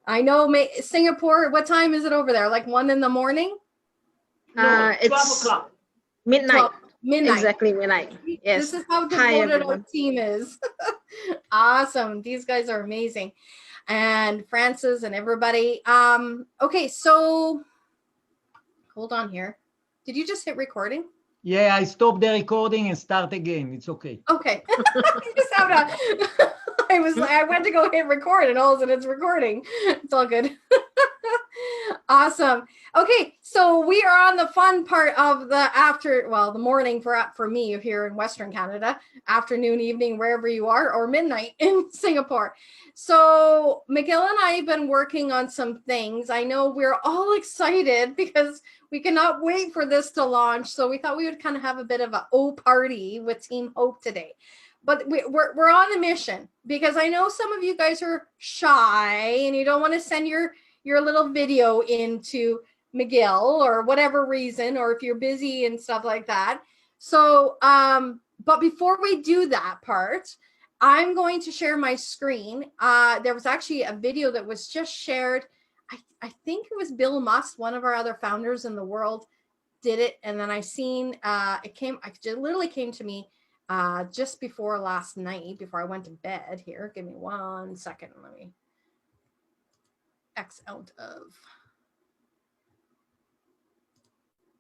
I know Singapore, what time is it over there? Like 1 in the morning? No, It's 12 o'clock. Midnight. Midnight. Exactly midnight. Yes. This is how Hi, devoted our everyone. team is. Awesome. These guys are amazing. And Francis and everybody. Okay, so hold on here. Did you just hit recording? Yeah, I stopped the recording and start again. It's okay. Okay. I just have to, I went to go hit record and all of a sudden it's recording. It's all good. Awesome. Okay, so we are on the fun part of the morning for me here in Western Canada, afternoon, evening, wherever you are, or midnight in Singapore. So Miguel and I have been working on some things. I know we're all excited because we cannot wait for this to launch. So we thought we would kind of have a bit of a party with Team Hope today. But we're on a mission because I know some of you guys are shy and you don't want to send your little video into Miguel or whatever reason, or if you're busy and stuff like that. So, but before we do that part, I'm going to share my screen. There was actually a video that was just shared. I think it was Bill Musk, one of our other founders in the world, did it. And then I seen it literally came to me just before last night, before I went to bed here. Give me 1 second. Let me X out of.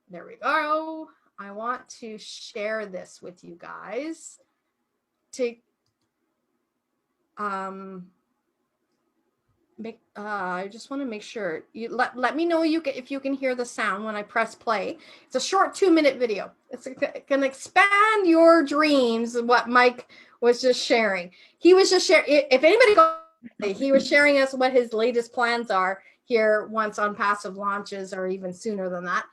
There we go. I want to share this with you guys to I just want to make sure you let me know if you can hear the sound when I press play. It's a short 2-minute video. It can expand your dreams. What Mike was just sharing. He was just sharing. If anybody, he was sharing us what his latest plans are here once ONPASSIVE launches, or even sooner than that.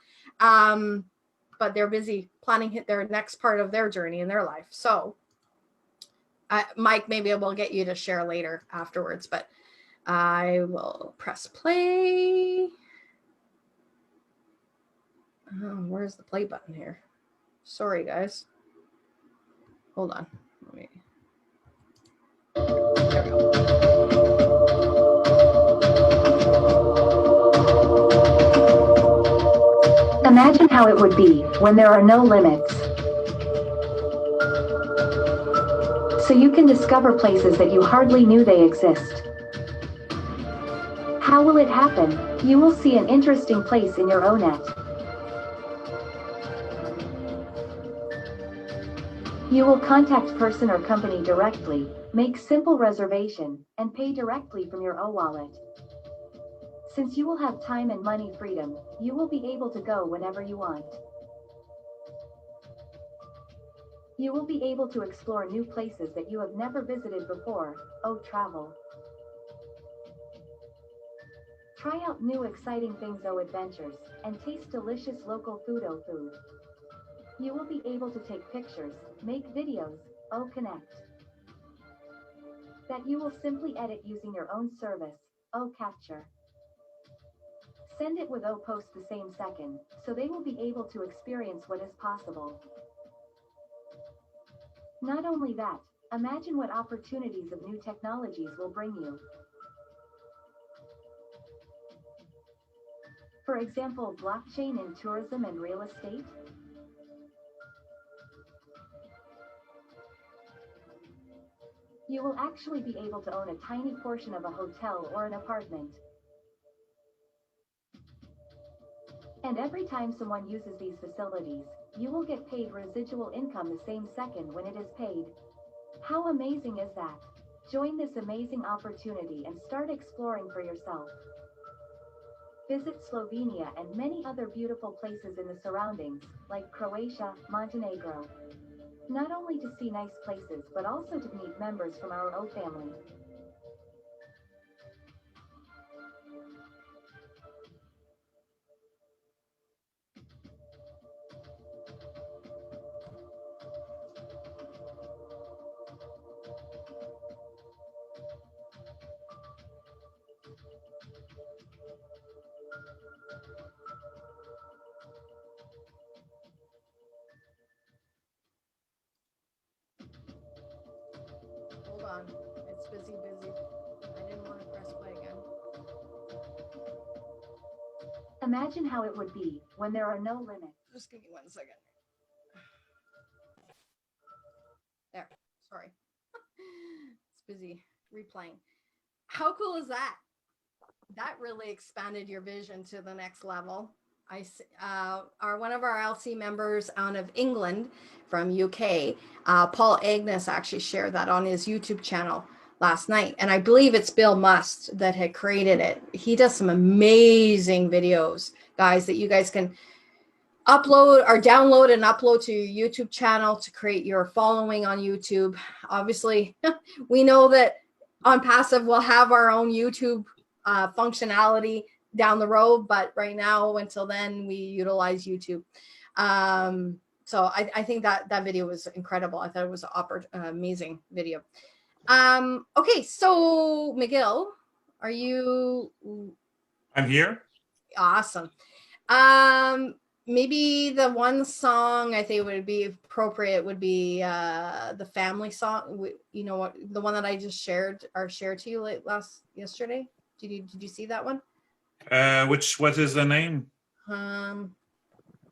But they're busy planning their next part of their journey in their life. So, Mike, maybe we'll get you to share later afterwards, but I will press play. Where's the play button here? Sorry, guys. Hold on. Let me. There we go. Imagine how it would be when there are no limits. So you can discover places that you hardly knew they exist. How will it happen? You will see an interesting place in your own.net. You will contact person or company directly, make simple reservation, and pay directly from your wallet. Since you will have time and money freedom, you will be able to go whenever you want. You will be able to explore new places that you have never visited before. Travel. Try out new exciting things, adventures, and taste delicious local food. You will be able to take pictures, make videos, connect. That you will simply edit using your own service, capture. Send it with post the same second, so they will be able to experience what is possible. Not only that, imagine what opportunities of new technologies will bring you. For example, blockchain in tourism and real estate. You will actually be able to own a tiny portion of a hotel or an apartment. And every time someone uses these facilities, you will get paid residual income the same second when it is paid. How amazing is that? Join this amazing opportunity and start exploring for yourself. Visit Slovenia and many other beautiful places in the surroundings, like Croatia, Montenegro. Not only to see nice places, but also to meet members from our family. Hold on. It's busy. I didn't want to press play again. Imagine how it would be when there are no limits. Just give me 1 second. There, sorry. It's busy replaying. How cool is that? That really expanded your vision to the next level. One of our LC members out of England from UK, Paul Agnes actually shared that on his YouTube channel last night. And I believe it's Bill Must that had created it. He does some amazing videos, guys, that you guys can upload or download and upload to your YouTube channel to create your following on YouTube. Obviously, we know that ONPASSIVE will have our own YouTube functionality down the road, but right now, until then, we utilize YouTube. So I think that video was incredible. I thought it was an amazing video. Okay, so McGill, are you? I'm here. Awesome. Maybe the one song I think would be appropriate would be the family song. You know what, the one that I just shared to you yesterday. Did you see that one? What is the name?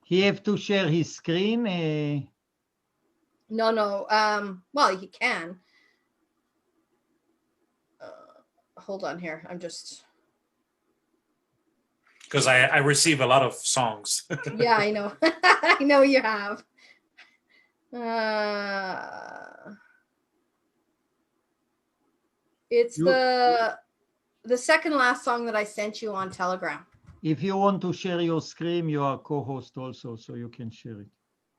He have to share his screen. No. Well, he can. Hold on here. I'm just. Because I receive a lot of songs. Yeah, I know. I know you have. It's the second last song that I sent you on Telegram. If you want to share your screen, you are co-host also, so you can share it.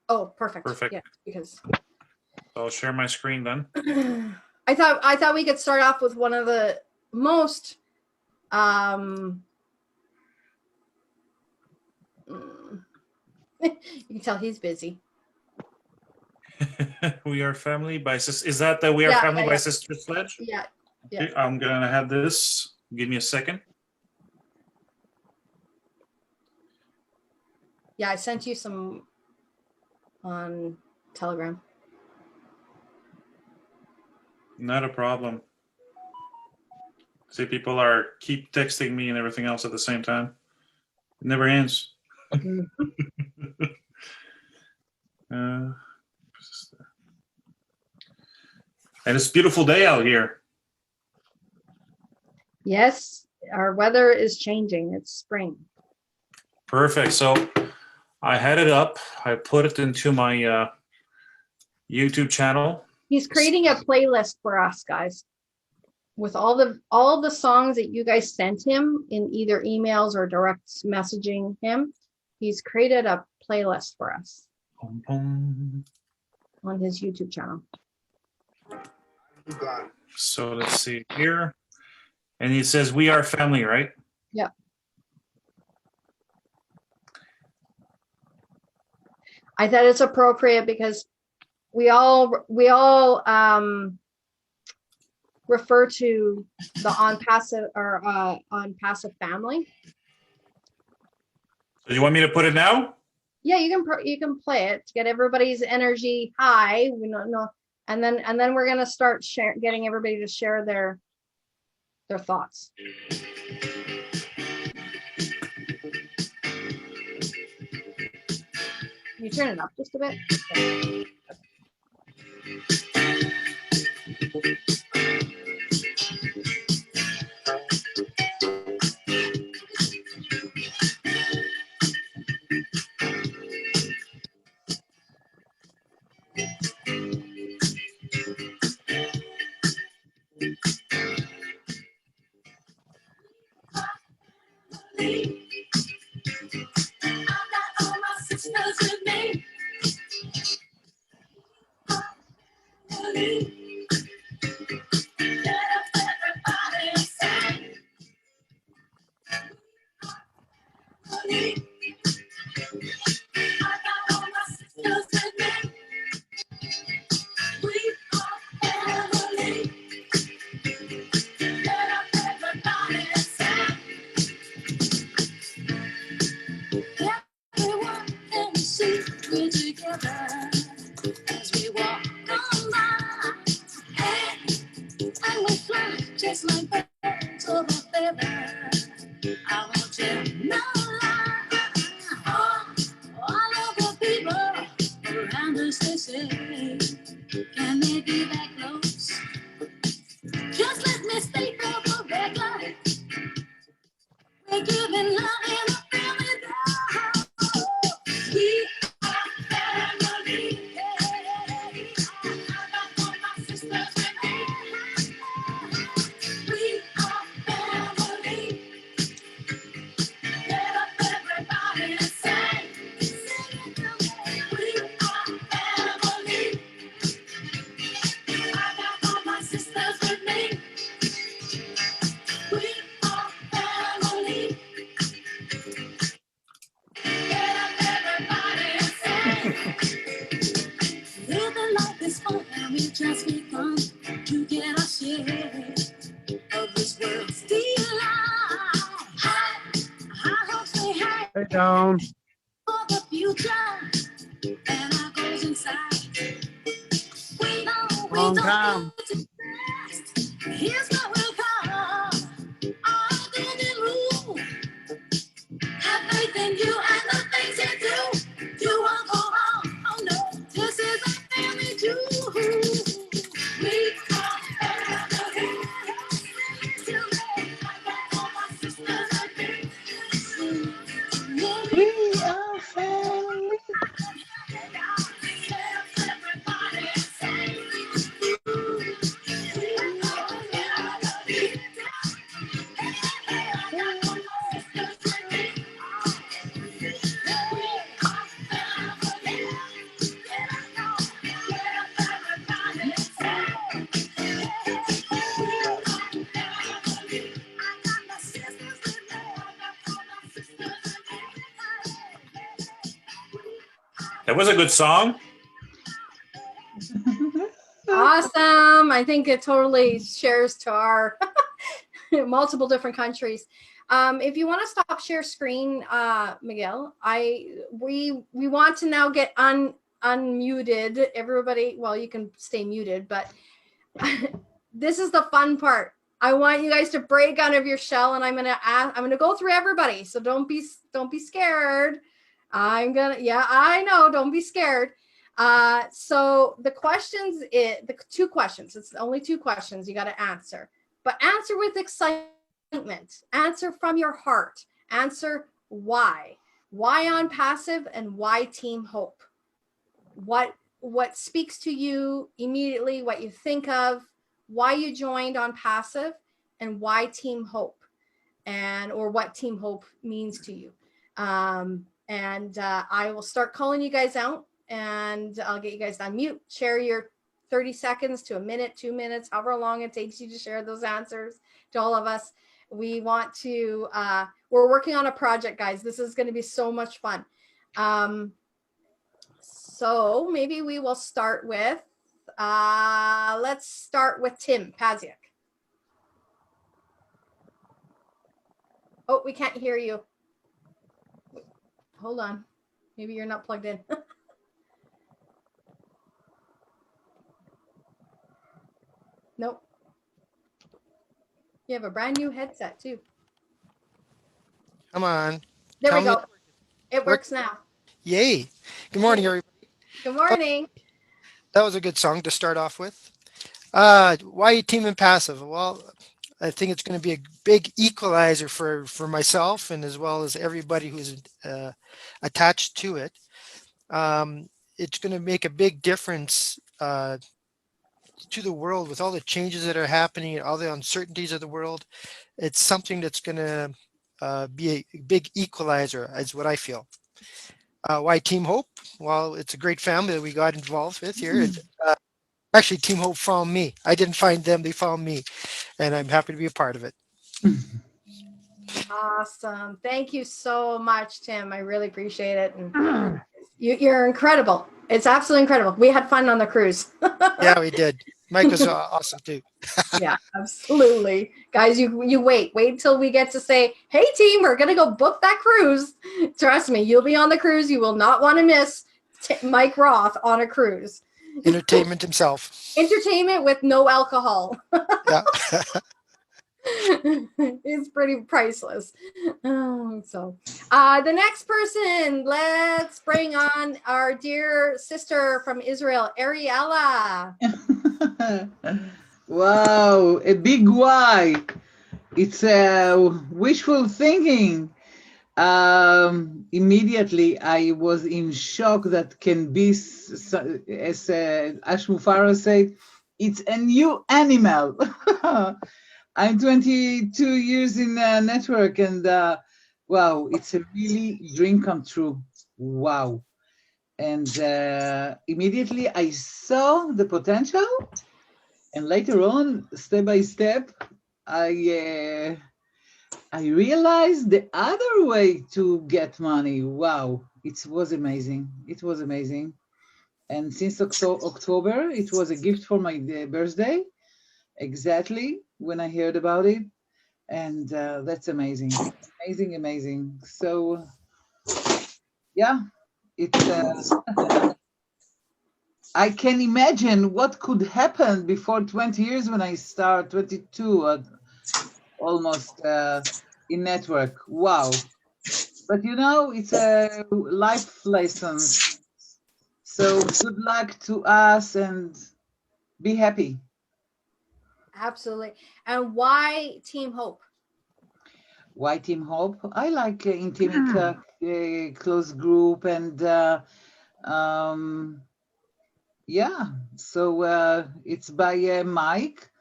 Oh, perfect. Perfect. Yeah, because I'll share my screen then. I thought we could start off with one of the most you can tell he's busy. We Are Family by Sister. Is that the We Are Family by Sister Sledge? Yeah. Okay, I'm gonna have this. Give me a second. Yeah, I sent you some on Telegram. Not a problem. See, people keep texting me and everything else at the same time. It never ends. And it's a beautiful day out here. Yes, our weather is changing. It's spring. Perfect. So I had it up. I put it into my YouTube channel. He's creating a playlist for us, guys, with all the songs that you guys sent him in either emails or direct messaging him. He's created a playlist for us on his YouTube channel. So let's see here. And he says, "We Are Family," right? Yeah. I thought it's appropriate because we all refer to the ONPASSIVE family. So you want me to put it now? Yeah, you can play it to get everybody's energy high. We don't know, and then we're gonna start getting everybody to share their thoughts. Can you turn it up just a bit? Okay. Just like birds of a feather, I won't tell no lie. down. For the future, and our goals inside. We know we Long don't time. need to rest. Here's what will come. All golden rule. Have faith in you and the things you do. You won't go wrong. Oh no, this is a family too. We are family. We are family. That was a good song. Awesome. I think it totally shares to our multiple different countries. If you want to stop share screen, Miguel, we want to now get unmuted. Everybody, well, you can stay muted, but this is the fun part. I want you guys to break out of your shell, and I'm gonna go through everybody. So don't be scared. Yeah, I know. Don't be scared. So the questions, the two questions. It's only two questions you got to answer, but answer with excitement. Answer from your heart. Answer why. Why on passive and why Team Hope? What speaks to you immediately? What you think of? Why you joined on passive and why Team Hope, or what Team Hope means to you. I will start calling you guys out, and I'll get you guys to unmute. Share your 30 seconds to a minute, 2 minutes, however long it takes you to share those answers to all of us. We want to, we're working on a project, guys. This is going to be so much fun. So maybe we will start with, let's start with Tim Paziak. Oh, we can't hear you. Hold on. Maybe you're not plugged in. Nope. You have a brand new headset too. Come on. There we Tell go. me- It works now. Yay. Good morning, everybody. Good morning. That was a good song to start off with. Why Team and Passive? Well, I think it's going to be a big equalizer for myself and as well as everybody who's attached to it. It's going to make a big difference to the world with all the changes that are happening, all the uncertainties of the world. It's something that's going to be a big equalizer, is what I feel. Why Team Hope? Well, it's a great family that we got involved with here. Actually, Team Hope found me. I didn't find them, they found me. And I'm happy to be a part of it. Awesome. Thank you so much, Tim. I really appreciate it. And you're incredible. It's absolutely incredible. We had fun on the cruise. Yeah, we did. Mike was awesome too. Yeah, absolutely. Guys, you wait till we get to say, hey team, we're going to go book that cruise. Trust me, you'll be on the cruise. You will not want to miss Mike Roth on a cruise. Entertainment himself. Entertainment with no alcohol. Yeah. It's pretty priceless. So the next person, let's bring on our dear sister from Israel, Ariella. Wow, a big why. It's wishful thinking. Immediately I was in shock that can be, as Ash Mufaro said, it's a new animal. I'm 22 years in network, and wow, it's a really dream come true. Wow. And immediately I saw the potential, and later on, step by step, I realized the other way to get money. Wow, it was amazing. It was amazing. And since October, it was a gift for my birthday, exactly when I heard about it. And that's amazing, amazing, amazing. So Yeah, it's. I can imagine what could happen before 20 years when I start 22 almost in network. Wow. But you know, it's a life lessons. So good luck to us and be happy. Absolutely. And why Team Hope? Why Team Hope? I like intimate, close group, and yeah. So it's by Mike,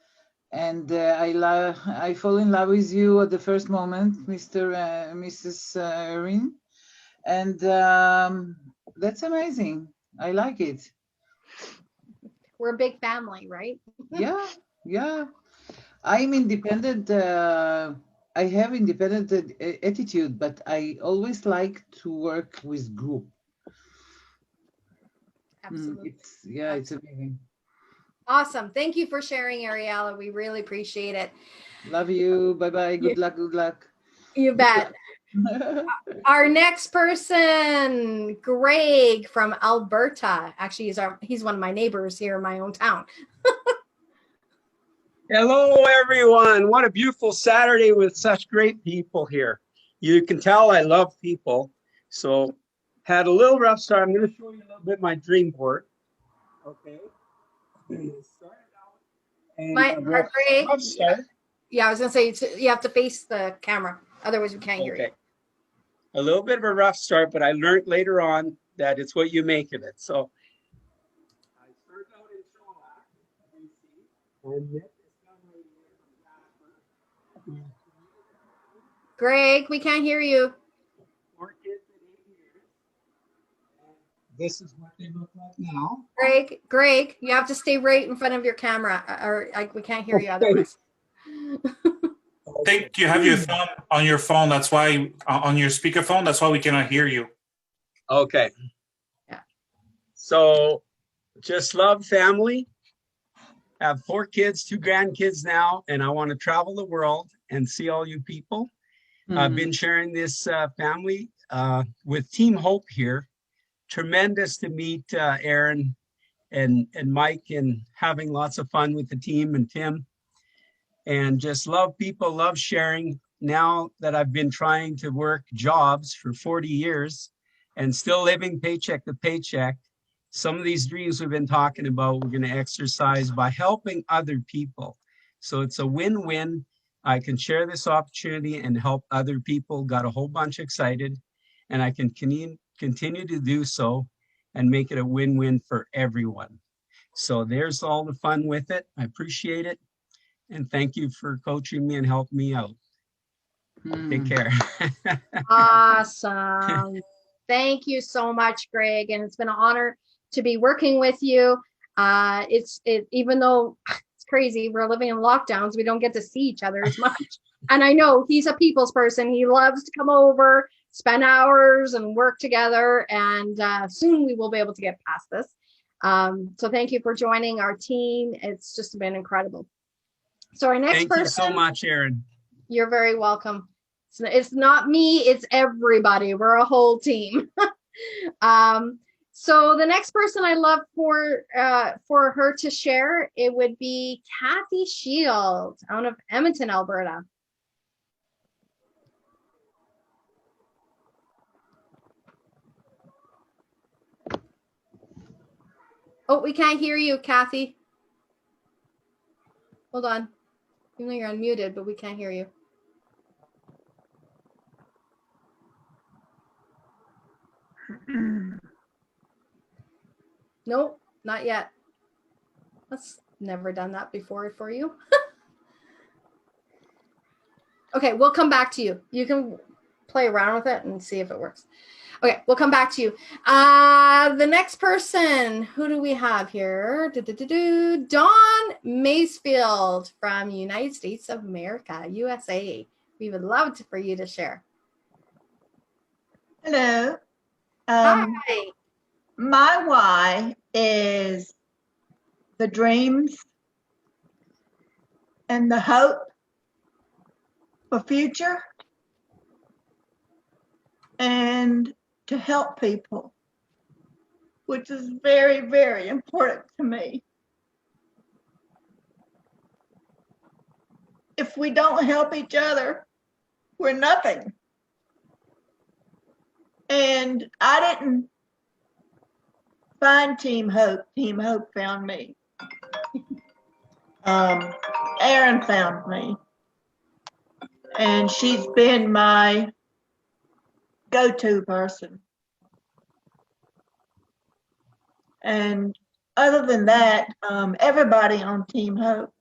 and I fall in love with you at the first moment, Mrs. Erin, and that's amazing. I like it. We're a big family, right? Yeah, yeah. I'm independent. I have independent attitude, but I always like to work with group. Absolutely. It's amazing. Awesome. Thank you for sharing, Ariella. We really appreciate it. Love you. Bye bye. Good luck. Good luck. You bet. Our next person, Greg from Alberta. Actually, he's one of my neighbors here in my own town. Hello, everyone. What a beautiful Saturday with such great people here. You can tell I love people. So had a little rough start. I'm going to show you a little bit my dream board. Okay. Started out and Greg, rough start. yeah, I was going to say, you have to face the camera. Otherwise, we can't hear you. A little bit of a rough start, but I learned later on that it's what you make of it. So I started out in Chilliwack, BC, and met this young lady from Jasper. Greg, we can't hear you. 4 kids in 8 years. And this is what they look like now. Greg, you have to stay right in front of your camera, or we can't hear you otherwise. I think you have your thumb on your phone. That's why on your speakerphone. That's why we cannot hear you. Okay. Yeah. So just love family. Have 4 kids, 2 grandkids now, and I want to travel the world and see all you people. I've been sharing this family with Team Hope here. Tremendous to meet Aaron and Mike, and having lots of fun with the team, and Tim. And just love people, love sharing. Now that I've been trying to work jobs for 40 years and still living paycheck to paycheck, some of these dreams we've been talking about, we're going to exercise by helping other people. So it's a win-win. I can share this opportunity and help other people. Got a whole bunch excited, and I can continue to do so and make it a win-win for everyone. So there's all the fun with it. I appreciate it. And thank you for coaching me and helping me out. Take care. Awesome. Thank you so much, Greg. And it's been an honor to be working with you. Even though it's crazy, we're living in lockdowns, we don't get to see each other as much. And I know he's a people's person. He loves to come over, spend hours and work together. And soon we will be able to get past this. So thank you for joining our team. It's just been incredible. So our next person. Thank you so much, Aaron. You're very welcome. It's not me, it's everybody. We're a whole team. So the next person I love for her to share, it would be Kathy Shield out of Edmonton, Alberta. Oh, we can't hear you, Kathy. Hold on. Even though you're unmuted, but we can't hear you. Nope, not yet. Let's never done that before for you. Okay, we'll come back to you. You can play around with it and see if it works. Okay, we'll come back to you. The next person, who do we have here? Dawn Macefield from United States of America, USA. We would love for you to share. Hello. Hi. My why is the dreams and the hope for future, and to help people, which is very, very important to me. If we don't help each other, we're nothing. And I didn't find Team Hope. Team Hope found me. Erin found me. And she's been my go-to person. And other than that, everybody on Team Hope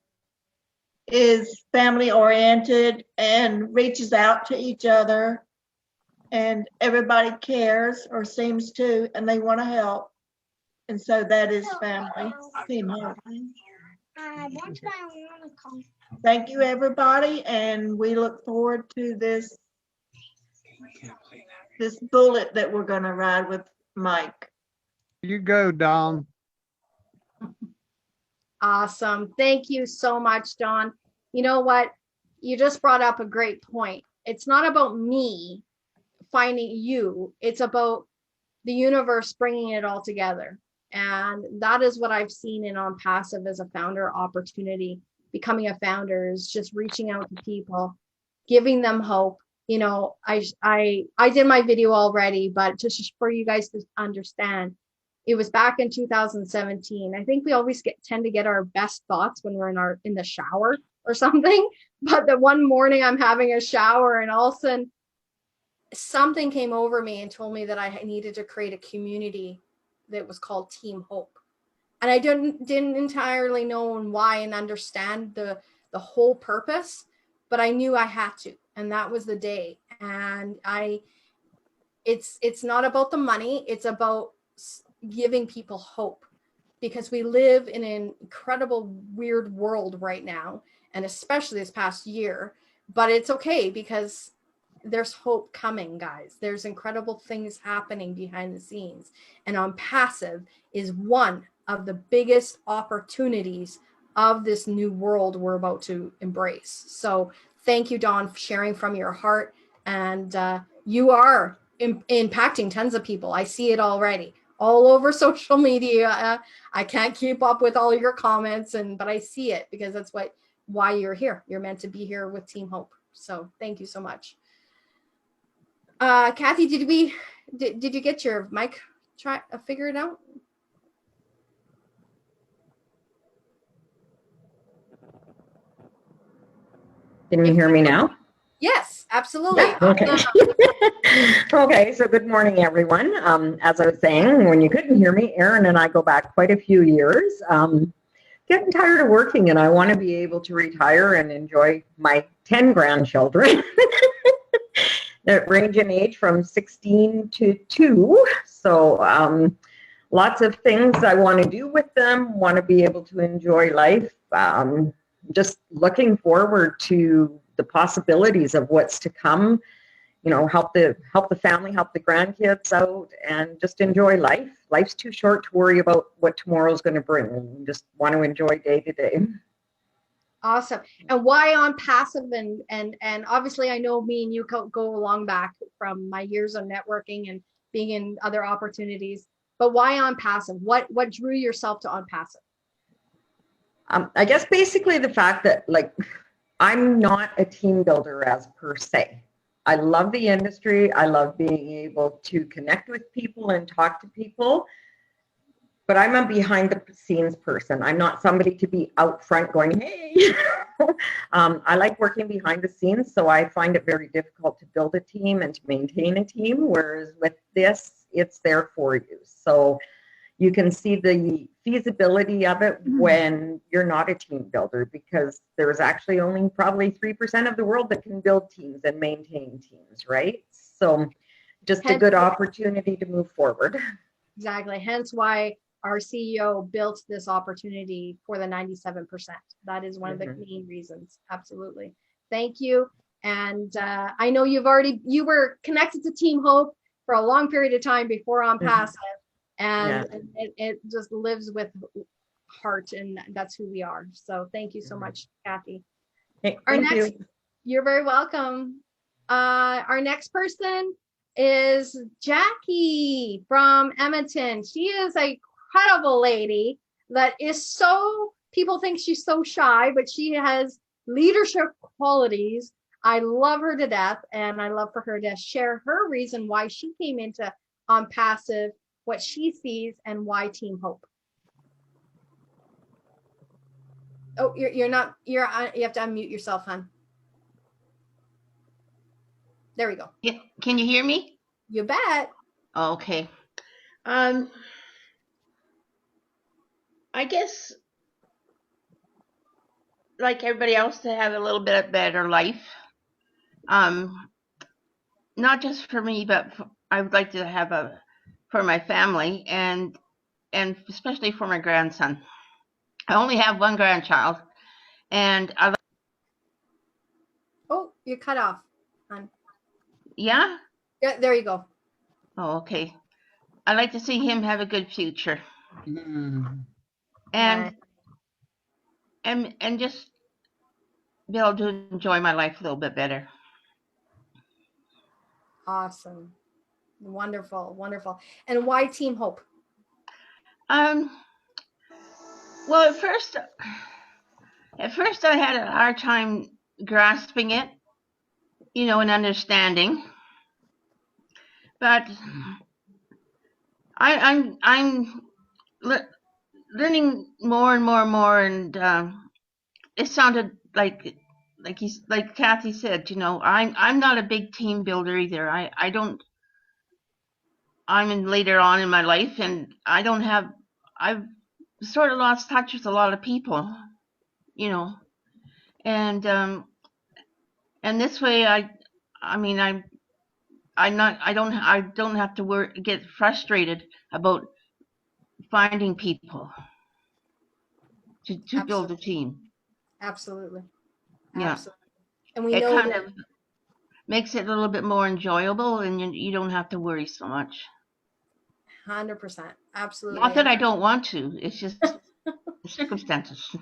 is family oriented and reaches out to each other, and everybody cares or seems to, and they want to help. And so that is family, Team Hope. That's why I want to call. Thank you, everybody, and we look forward to this bullet that we're going to ride with Mike. You go, Dom. Awesome. Thank you so much, Dawn. You know what? You just brought up a great point. It's not about me finding you. It's about the universe bringing it all together. And that is what I've seen in ONPASSIVE as a founder opportunity. Becoming a founder is just reaching out to people, giving them hope. You know, I did my video already, but just for you guys to understand, it was back in 2017. I think we always tend to get our best thoughts when we're in the shower or something. But the one morning I'm having a shower, and all of a sudden something came over me and told me that I needed to create a community that was called Team Hope. And I didn't entirely know why and understand the whole purpose, but I knew I had to, and that was the day. And it's not about the money, it's about giving people hope, because we live in an incredible weird world right now, and especially this past year. But it's okay, because there's hope coming, guys. There's incredible things happening behind the scenes, and ONPASSIVE is one of the biggest opportunities of this new world we're about to embrace. So thank you, Dawn, for sharing from your heart. And you are impacting tons of people. I see it already all over social media. I can't keep up with all your comments, but I see it, because that's why you're here. You're meant to be here with Team Hope. So thank you so much. Kathy, did you get your mic figured out? Can you hear me now? Yes, absolutely. Yeah, okay. Okay, so good morning, everyone. As I was saying, when you couldn't hear me, Erin and I go back quite a few years. Getting tired of working, and I want to be able to retire and enjoy my 10 grandchildren that range in age from 16 to 2. So lots of things I want to do with them, want to be able to enjoy life. Just looking forward to the possibilities of what's to come, you know, help the family, help the grandkids out, and just enjoy life. Life's too short to worry about what tomorrow's going to bring. Just want to enjoy day to day. Awesome. And why ONPASSIVE? And obviously I know me and you go along back from my years of networking and being in other opportunities, but why ONPASSIVE? What drew yourself to ONPASSIVE? I guess basically the fact that, like, I'm not a team builder as per se. I love the industry. I love being able to connect with people and talk to people, but I'm a behind the scenes person. I'm not somebody to be out front going, hey. I like working behind the scenes, so I find it very difficult to build a team and to maintain a team, whereas with this, it's there for you. So you can see the feasibility of it when you're not a team builder, because there's actually only probably 3% of the world that can build teams and maintain teams, right? So just a good opportunity to move forward. Exactly. Hence why our CEO built this opportunity for the 97%. That is one of the main reasons. Absolutely. Thank you. And I know you were connected to Team Hope for a long period of time before ONPASSIVE. And it just lives with heart, and that's who we are. So thank you so much, Kathy. Thank you. You're very welcome. Our next person is Jackie from Edmonton. She is a incredible lady that is so, people think she's so shy, but she has leadership qualities. I love her to death, and I love for her to share her reason why she came into OnPassive, what she sees, and why Team Hope. Oh, you're not, you have to unmute yourself, hon. There we go. Yeah, can you hear me? You bet. Okay. I guess like everybody else to have a little bit better life. Not just for me, but I would like to have for my family and especially for my grandson. I only have one grandchild, and Oh, you're cut off, hon. Yeah, there you go. Oh, okay. I'd like to see him have a good future. And just be able to enjoy my life a little bit better. Awesome. Wonderful, wonderful. And why Team Hope? Well, at first I had a hard time grasping it, and understanding. But I'm learning more and more, and it sounded like Kathy said, I'm not a big team builder either. I'm later on in my life, and I've sort of lost touch with a lot of people, and this way I don't have to get frustrated about finding people to build a team. Absolutely. Yeah. Absolutely. And we it know kind of makes it a little bit more enjoyable, and you don't have to worry so much. 100%. Absolutely. Not that I don't want to. It's just the circumstances,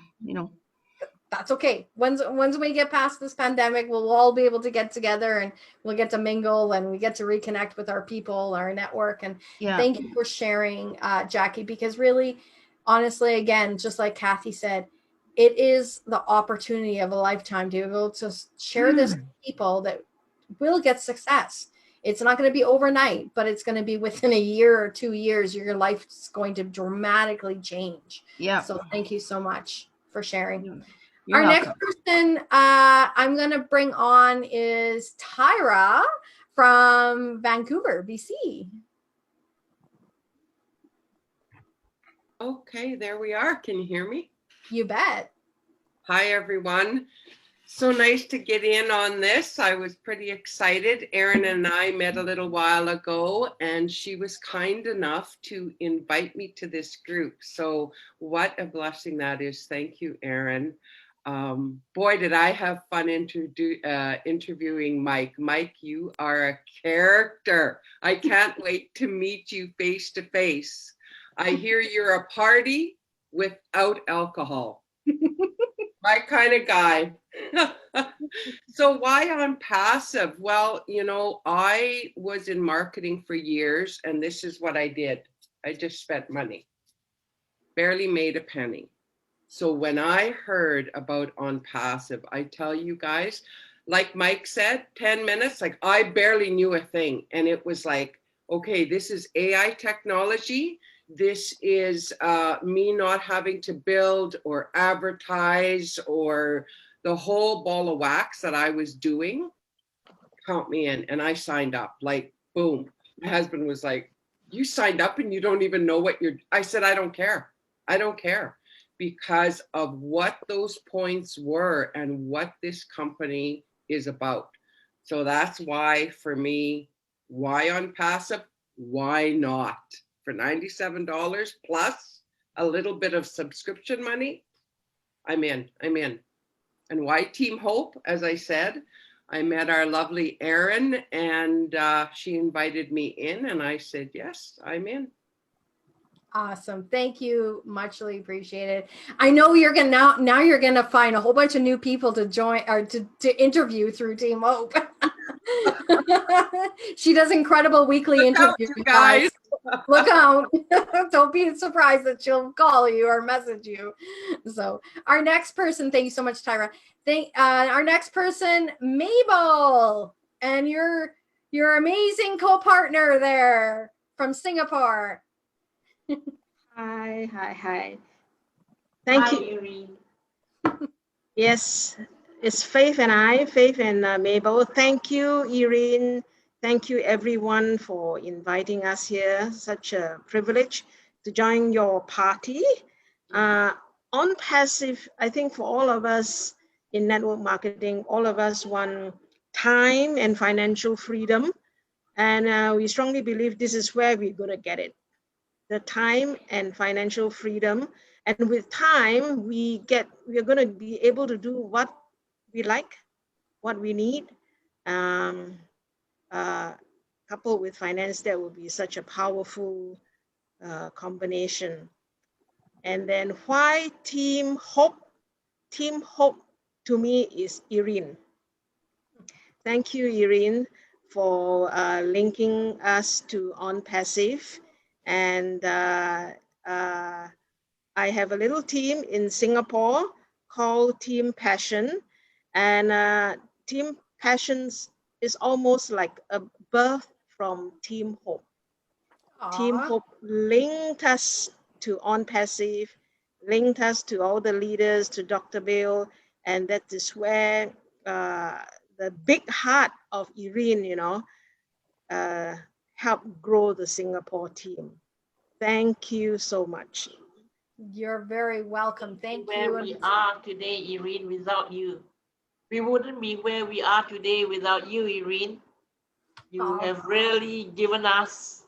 That's okay. Once we get past this pandemic, we'll all be able to get together, and we'll get to mingle, and we get to reconnect with our people, our network. And thank you for sharing, Jackie, because really, honestly, again, just like Kathy said, it is the opportunity of a lifetime to be able to share this with people that will get success. It's not going to be overnight, but it's going to be within a year or 2 years. Your life is going to dramatically change. Yeah. So thank you so much for sharing. You're Our welcome. next person I'm going to bring on is Tyra from Vancouver, BC. Okay, there we are. Can you hear me? You bet. Hi, everyone. So nice to get in on this. I was pretty excited. Erin and I met a little while ago, and she was kind enough to invite me to this group. So what a blessing that is. Thank you, Erin. Boy, did I have fun interviewing Mike. Mike, you are a character. I can't wait to meet you face to face. I hear you're a party without alcohol. My kind of guy. So why OnPassive? Well, I was in marketing for years, and this is what I did. I just spent money. Barely made a penny. So when I heard about OnPassive, I tell you guys, like Mike said, 10 minutes, like I barely knew a thing. And it was like, okay, this is AI technology. This is me not having to build or advertise or the whole ball of wax that I was doing. Count me in. And I signed up, like, boom. My husband was like, you signed up and you don't even know what I said, I don't care. I don't care. Because of what those points were and what this company is about. So that's why, for me, why OnPassive? Why not? For $97 plus a little bit of subscription money, I'm in. And why Team Hope? As I said, I met our lovely Erin, and she invited me in, and I said, yes, I'm in. Awesome. Thank you. Muchly appreciated. I know you're going to now you're going to find a whole bunch of new people to join or to interview through Team Hope. She does incredible weekly interviews, you guys. Look out. Don't be surprised that she'll call you or message you. So our next person, thank you so much, Tyra. Our next person, Mabel, and your amazing co-partner there from Singapore. Hi. Thank you, Irene. Yes, it's Faith and Mabel. Thank you, Irene. Thank you, everyone, for inviting us here. Such a privilege to join your party. On passive, I think for all of us in network marketing, all of us want time and financial freedom. And we strongly believe this is where we're going to get it. The time and financial freedom. And with time, we're going to be able to do what we like, what we need. Coupled with finance, that will be such a powerful combination. And then why Team Hope? Team Hope to me is Irene. Thank you, Irene, for linking us to ONPASSIVE. And I have a little team in Singapore called Team Passion. And Team Passions is almost like a birth from Team Hope. Aww. Team Hope linked us to ONPASSIVE, linked us to all the leaders, to Dr. Bill, and that is where the big heart of Irene, helped grow the Singapore team. Thank you so much. You're very welcome. Thank you. Where we are today, Irene, without you. We wouldn't be where we are today without you, Irene. You have really given us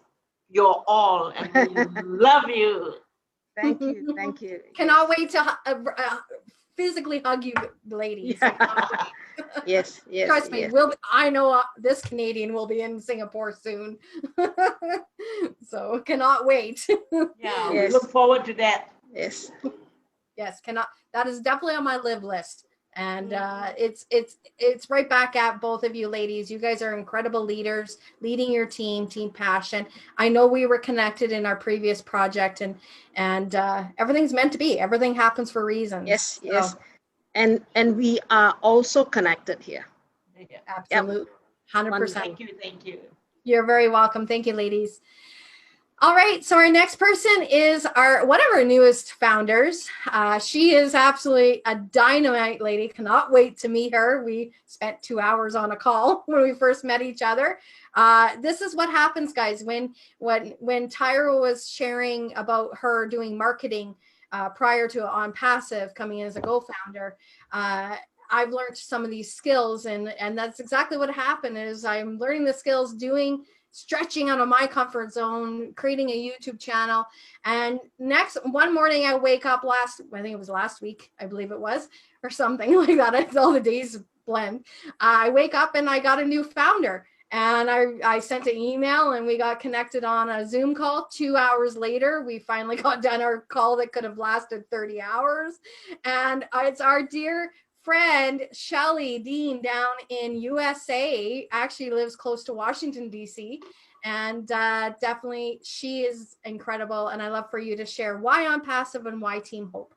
your all, and we love you. Thank you. Thank you. Cannot wait to physically hug you, ladies. Yes. Trust me, I know this Canadian will be in Singapore soon. So cannot wait. Yeah, we look forward to that. Yes. Yes, that is definitely on my live list. And it's right back at both of you ladies. You guys are incredible leaders, leading your team Passion. I know we were connected in our previous project, and everything's meant to be. Everything happens for reasons. Yes. And we are also connected here. Absolutely. 100%. Thank you. You're very welcome. Thank you, ladies. All right, so our next person is one of our newest founders. She is absolutely a dynamite lady. Cannot wait to meet her. We spent 2 hours on a call when we first met each other. This is what happens, guys. When Tyra was sharing about her doing marketing prior to ONPASSIVE coming in as a GoFounder, I've learned some of these skills, and that's exactly what happened. Is I'm learning the skills, stretching out of my comfort zone, creating a YouTube channel. And one morning I wake up I think it was last week, I believe it was, or something like that. All the days blend. I wake up and I got a new founder, and I sent an email and we got connected on a Zoom call. 2 hours later, we finally got done our call that could have lasted 30 hours. And it's our dear friend Shelly Dean down in USA, actually lives close to Washington, D.C. And definitely she is incredible. And I love for you to share why ONPASSIVE and why Team Hope.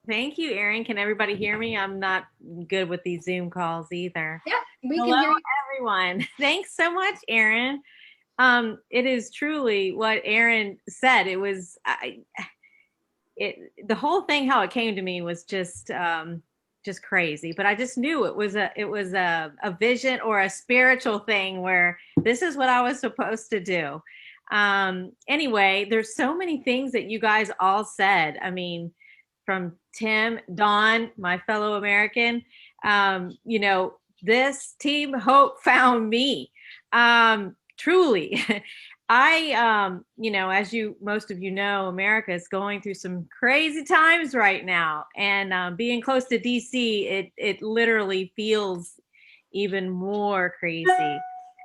Thank you, Erin. Can everybody hear me? I'm not good with these Zoom calls either. Yeah, we Hello, can hear you. Everyone. Thanks so much, Erin. It is truly what Erin said. It was the whole thing, how it came to me was just crazy, but I just knew it was a vision or a spiritual thing where this is what I was supposed to do. Anyway, there's so many things that you guys all said. I mean, from Tim, Dawn, my fellow American, this Team Hope found me. Truly. I, as most of you know, America is going through some crazy times right now, and being close to DC, it literally feels even more crazy.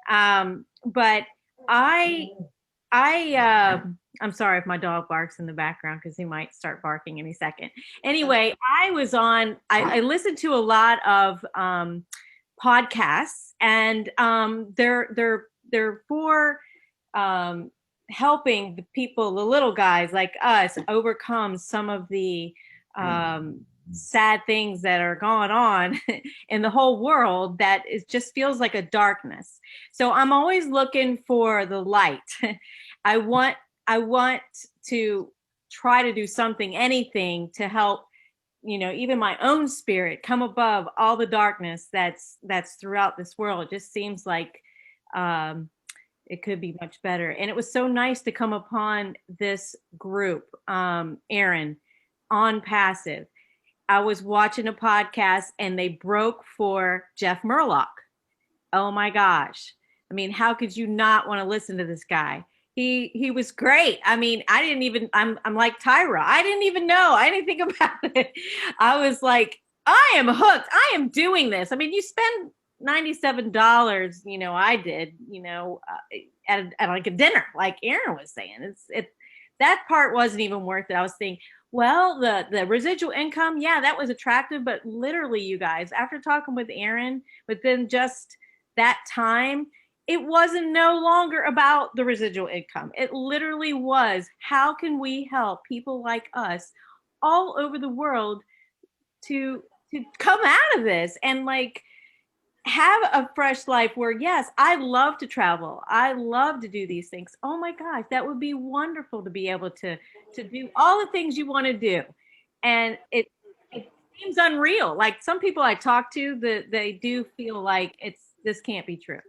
But I'm sorry if my dog barks in the background because he might start barking any second. Anyway, I listened to a lot of podcasts, and they're for helping the people, the little guys like us, overcome some of the sad things that are going on in the whole world that it just feels like a darkness. So I'm always looking for the light. I want to try to do something, anything to help, even my own spirit come above all the darkness that's throughout this world. It just seems like it could be much better. And it was so nice to come upon this group, Aaron, ONPASSIVE. I was watching a podcast and they broke for Jeff Murlock. Oh my gosh. I mean, how could you not want to listen to this guy? He was great. I mean, I'm like Tyra. I didn't even know. I didn't think about it. I was like, I am hooked. I am doing this. I mean, you spend $97, I did, at like a dinner, like Aaron was saying. That part wasn't even worth it. I was thinking, well, the residual income, yeah, that was attractive, but literally, you guys, after talking with Aaron, within just that time, it wasn't no longer about the residual income. It literally was, how can we help people like us all over the world to come out of this and like have a fresh life where, yes, I love to travel. I love to do these things. Oh my gosh, that would be wonderful to be able to do all the things you want to do. And it seems unreal. Like some people I talk to, they do feel like this can't be true.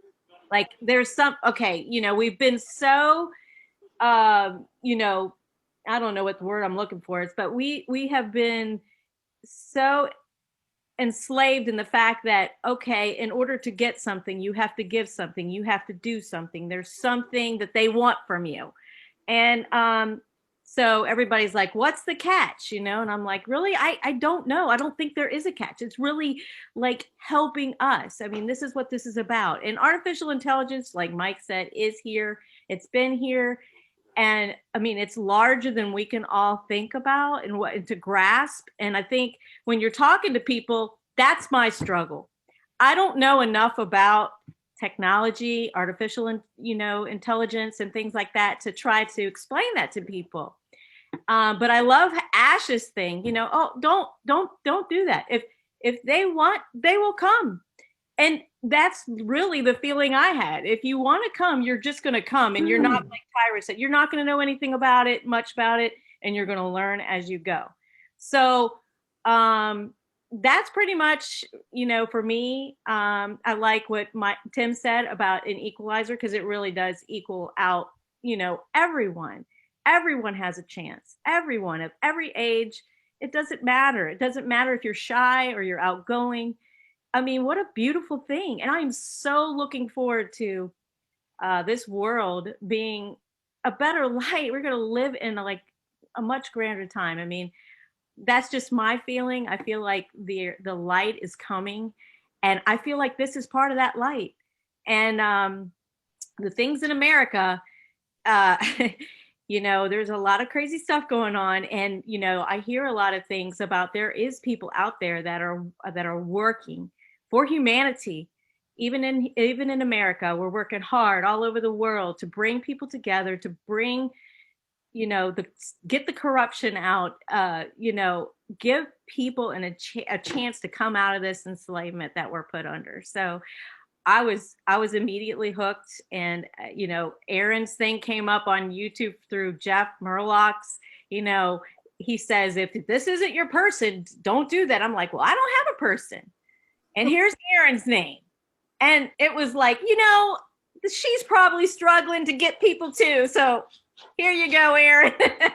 Like there's okay, we've been so, I don't know what the word I'm looking for is, but we have been so enslaved in the fact that, okay, in order to get something, you have to give something, you have to do something. There's something that they want from you. And so everybody's like, what's the catch? And I'm like, really? I don't know. I don't think there is a catch. It's really like helping us. I mean, this is what this is about. And artificial intelligence, like Mike said, is here. It's been here. And I mean, it's larger than we can all think about and what to grasp. And I think when you're talking to people, that's my struggle. I don't know enough about technology, artificial, intelligence and things like that to try to explain that to people. But I love Ash's thing, oh, don't do that. If they want, they will come. And that's really the feeling I had. If you want to come, you're just going to come, and you're not, like Tyra said, you're not going to know anything much about it, and you're going to learn as you go. So that's pretty much, for me. I like what Tim said about an equalizer, because it really does equal out, everyone. Everyone has a chance. Everyone of every age. It doesn't matter. It doesn't matter if you're shy or you're outgoing. I mean, what a beautiful thing. And I'm so looking forward to this world being a better light. We're going to live in a much grander time. I mean, that's just my feeling. I feel like the light is coming, and I feel like this is part of that light. And the things in America, there's a lot of crazy stuff going on. And, I hear a lot of things about there is people out there that are working for humanity. Even in America, we're working hard all over the world to bring people together, to bring, get the corruption out, give people a chance to come out of this enslavement that we're put under. So I was immediately hooked. And, Aaron's thing came up on YouTube through Jeff Murlock's, he says, if this isn't your person, don't do that. I'm like, well, I don't have a person. And here's Aaron's name. And it was like, she's probably struggling to get people too. So here you go, Aaron.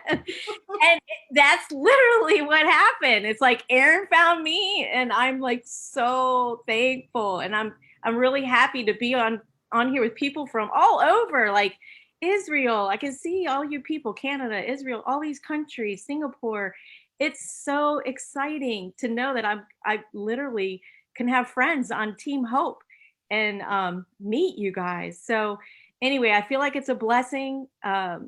And that's literally what happened. It's like Aaron found me, and I'm like so thankful. And I'm really happy to be on here with people from all over, like Israel. I can see all you people, Canada, Israel, all these countries, Singapore. It's so exciting to know that I literally can have friends on Team Hope and meet you guys. So anyway, I feel like it's a blessing.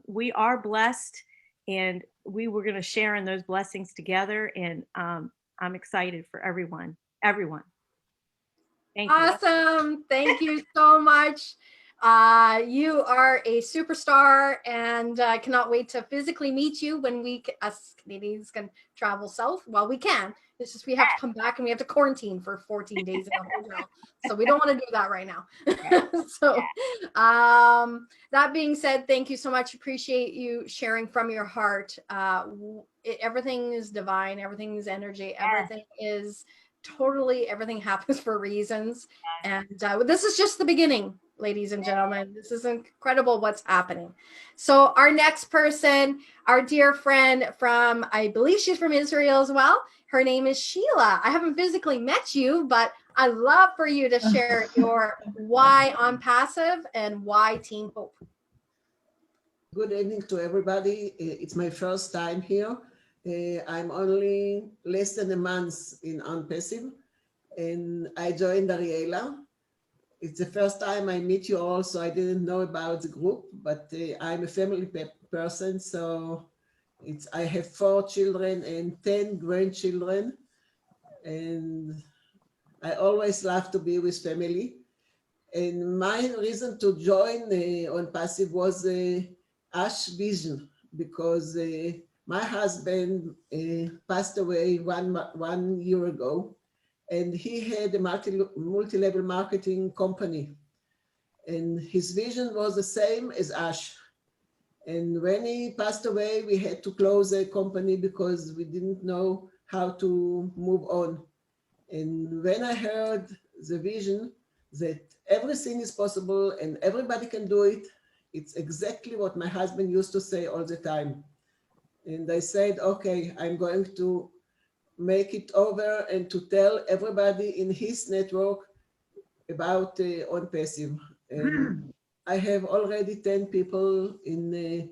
We are blessed, and we were going to share in those blessings together. And I'm excited for everyone. Thank you. Awesome. Thank you so much. You are a superstar, and I cannot wait to physically meet you when us Canadians can travel south. Well, we can. It's just we have to come back and we have to quarantine for 14 days in a hotel. So we don't want to do that right now. So that being said, thank you so much. Appreciate you sharing from your heart. Everything is divine. Everything is energy. Everything is everything happens for reasons. And this is just the beginning, ladies and gentlemen. This is incredible what's happening. So our next person, our dear friend from, I believe she's from Israel as well. Her name is Sheila. I haven't physically met you, but I'd love for you to share your why on passive and why Team Hope. Good evening to everybody. It's my first time here. I'm only less than a month in ONPASSIVE, and I joined Ariela. It's the first time I meet you all, so I didn't know about the group, but I'm a family person, so I have 4 children and 10 grandchildren, and I always love to be with family. And my reason to join ONPASSIVE was Ash Vision, because my husband passed away one year ago, and he had a multi-level marketing company, and his vision was the same as Ash. And when he passed away, we had to close the company because we didn't know how to move on. And when I heard the vision that everything is possible and everybody can do it, it's exactly what my husband used to say all the time. And I said, okay, I'm going to make it over and to tell everybody in his network about ONPASSIVE. And I have already 10 people in the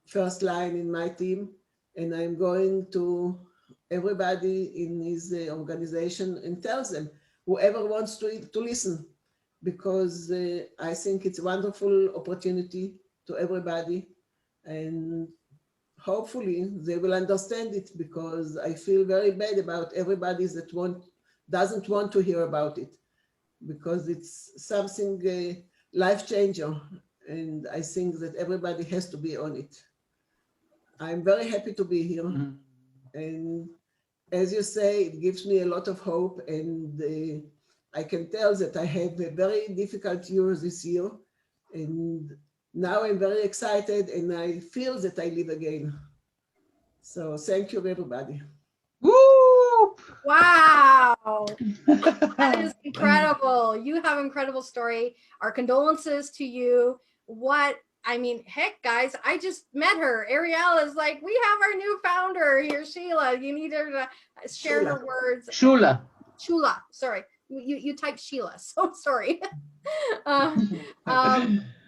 first line in my team, and I'm going to everybody in his organization and tells them, whoever wants to listen, because I think it's a wonderful opportunity to everybody, and hopefully they will understand it, because I feel very bad about everybody that doesn't want to hear about it, because it's something life changer, and I think that everybody has to be on it. I'm very happy to be here, and as you say, it gives me a lot of hope, and I can tell that I had a very difficult year this year, and now I'm very excited, and I feel that I live again. So thank you, everybody. Woo! Wow. That is incredible. You have an incredible story. Our condolences to you. I mean, heck, guys, I just met her. Ariel is like, we have our new founder here, Sheila. You need her to share her words. Shula. Sorry. You typed Sheila, so sorry.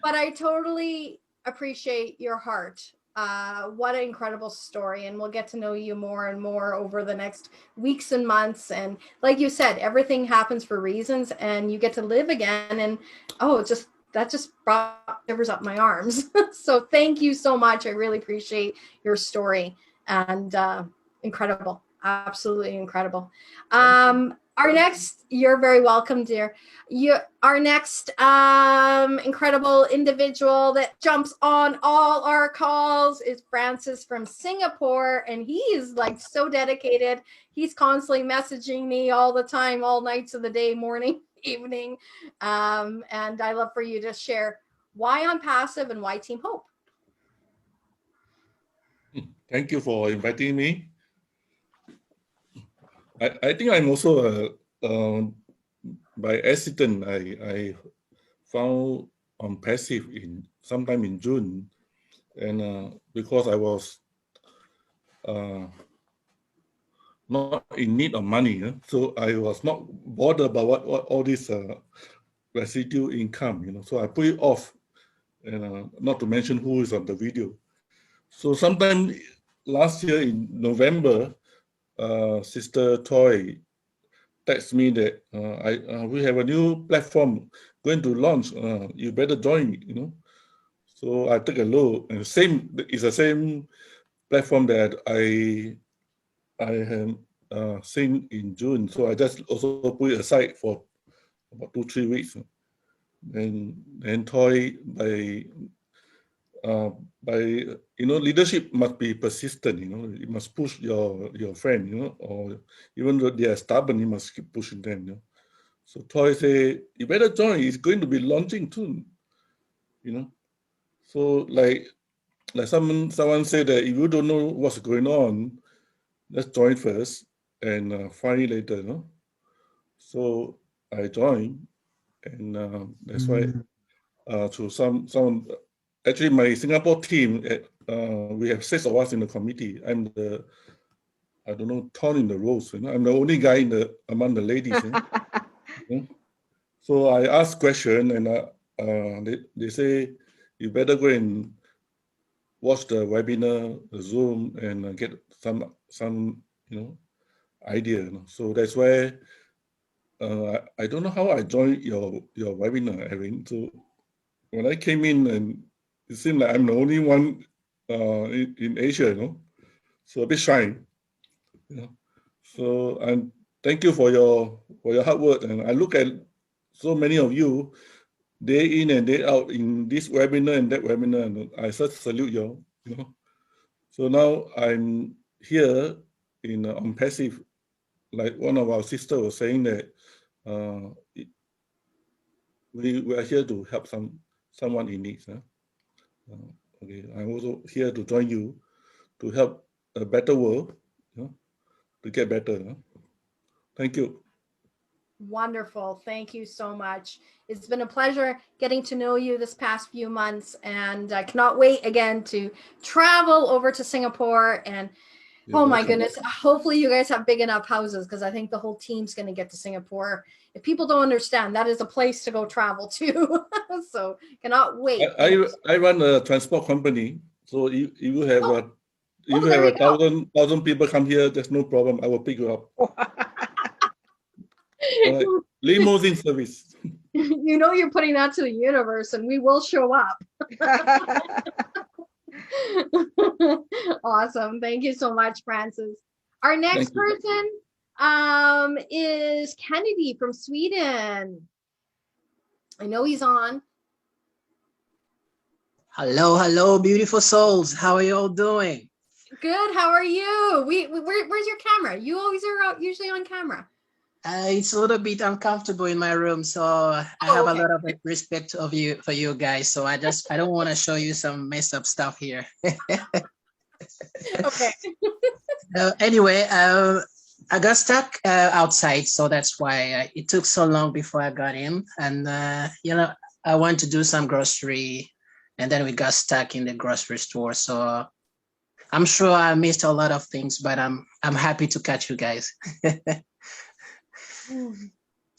But I totally appreciate your heart. What an incredible story, and we'll get to know you more and more over the next weeks and months. And like you said, everything happens for reasons, and you get to live again. And that just brought shivers up my arms. So thank you so much. I really appreciate your story, and incredible, absolutely incredible. Our next, you're very welcome, dear. Our next incredible individual that jumps on all our calls is Francis from Singapore, and he is like so dedicated. He's constantly messaging me all the time, all nights of the day, morning, evening, and I love for you to share why ONPASSIVE and why Team Hope. Thank you for inviting me. I think I'm also by accident I found ONPASSIVE sometime in June, and because I was not in need of money, so I was not bothered about what all this residual income, so I put it off, and not to mention who is on the video. So sometime last year in November, Sister Toy texted me that we have a new platform going to launch. You better join. So I took a look, and it's the same platform that I have seen in June. So I just also put it aside for about 2-3 weeks. And Toy leadership must be persistent. You must push your friend. Or even though they are stubborn, you must keep pushing them. So Toy say, you better join. It's going to be launching soon. So like someone said that if you don't know what's going on, let's join first and find it later. So I joined, and that's why to some actually my Singapore team, we have 6 of us in the committee. I'm the, I don't know, thorn in the rose. I'm the only guy among the ladies. So I ask question, and they say you better go and watch the webinar, the Zoom, and get some idea. So that's why I don't know how I joined your webinar, Erin. So when I came in, and it seemed like I'm the only one in Asia, so a bit shy. So and thank you for your hard work, and I look at so many of you day in and day out in this webinar and that webinar, and I just salute you. So now I'm here in ONPASSIVE, like one of our sisters was saying that we are here to help someone in need. Okay, I'm also here to join you to help a better world, to get better. Thank you. Wonderful. Thank you so much. It's been a pleasure getting to know you this past few months, and I cannot wait again to travel over to Singapore. And oh my goodness, hopefully you guys have big enough houses, because I think the whole team's going to get to Singapore. If people don't understand, that is a place to go travel to. So cannot wait. I run a transport company, so if you have if you have 1,000 people come here, there's no problem. I will pick you up. Limousine service. You're putting that to the universe, and we will show up. Awesome. Thank you so much, Francis. Our next person is Kennedy from Sweden. I know he's on. Hello, beautiful souls. How are you all doing? Good. How are you? Where's your camera? You always are usually on camera. It's a little bit uncomfortable in my room, so I have a lot of respect for you guys. So I don't want to show you some messed up stuff here. Okay. Anyway, I got stuck outside, so that's why it took so long before I got in. And I went to do some grocery, and then we got stuck in the grocery store. So I'm sure I missed a lot of things, but I'm happy to catch you guys.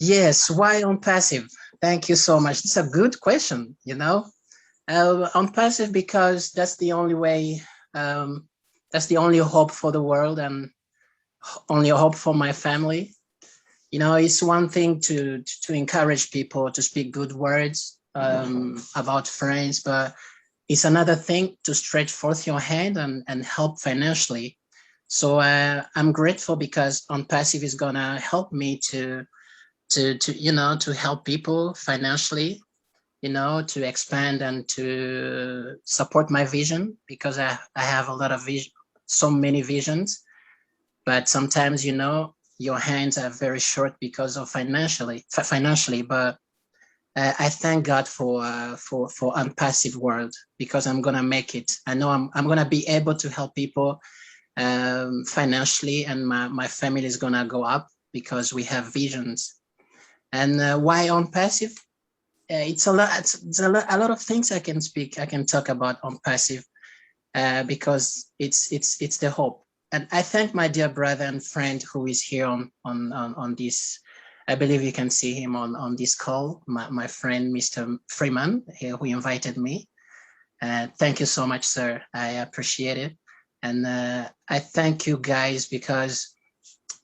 Yes, why ONPASSIVE? Thank you so much. It's a good question, ONPASSIVE because that's the only way, that's the only hope for the world and only hope for my family. It's one thing to encourage people to speak good words about friends, but it's another thing to stretch forth your hand and help financially. So I'm grateful because ONPASSIVE is gonna help me to help people financially, to expand and to support my vision, because I have a lot of vision, so many visions, but sometimes your hands are very short because of financially. But I thank God for ONPASSIVE world, because I'm gonna make it. I know I'm gonna be able to help people financially, and my family is gonna go up because we have visions. And why ONPASSIVE? It's a lot of things I can talk about ONPASSIVE because it's the hope. And I thank my dear brother and friend who is here on this. I believe you can see him on this call. My friend, Mr. Freeman, who invited me. Thank you so much, sir. I appreciate it. And I thank you guys because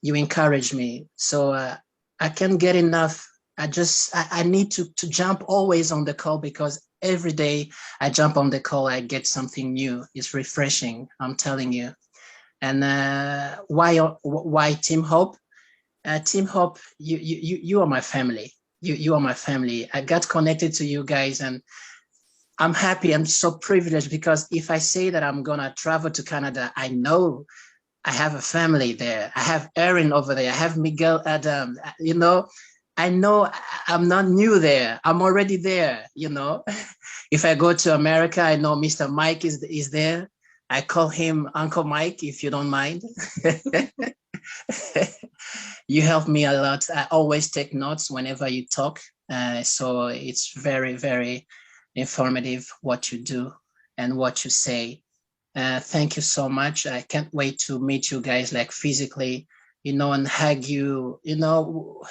you encourage me. So I can't get enough. I need to jump always on the call, because every day I jump on the call, I get something new. It's refreshing, I'm telling you. And why Team Hope? Team Hope, you are my family. You are my family. I got connected to you guys, and I'm happy. I'm so privileged because if I say that I'm gonna travel to Canada, I know I have a family there. I have Erin over there. I have Miguel Adam. You know, I know I'm not new there. I'm already there. You know, if I go to America, I know Mr. Mike is there. I call him Uncle Mike, if you don't mind. You help me a lot. I always take notes whenever you talk. So it's very, very informative what you do and what you say. Thank you so much. I can't wait to meet you guys like physically, you know, and hug you. You know,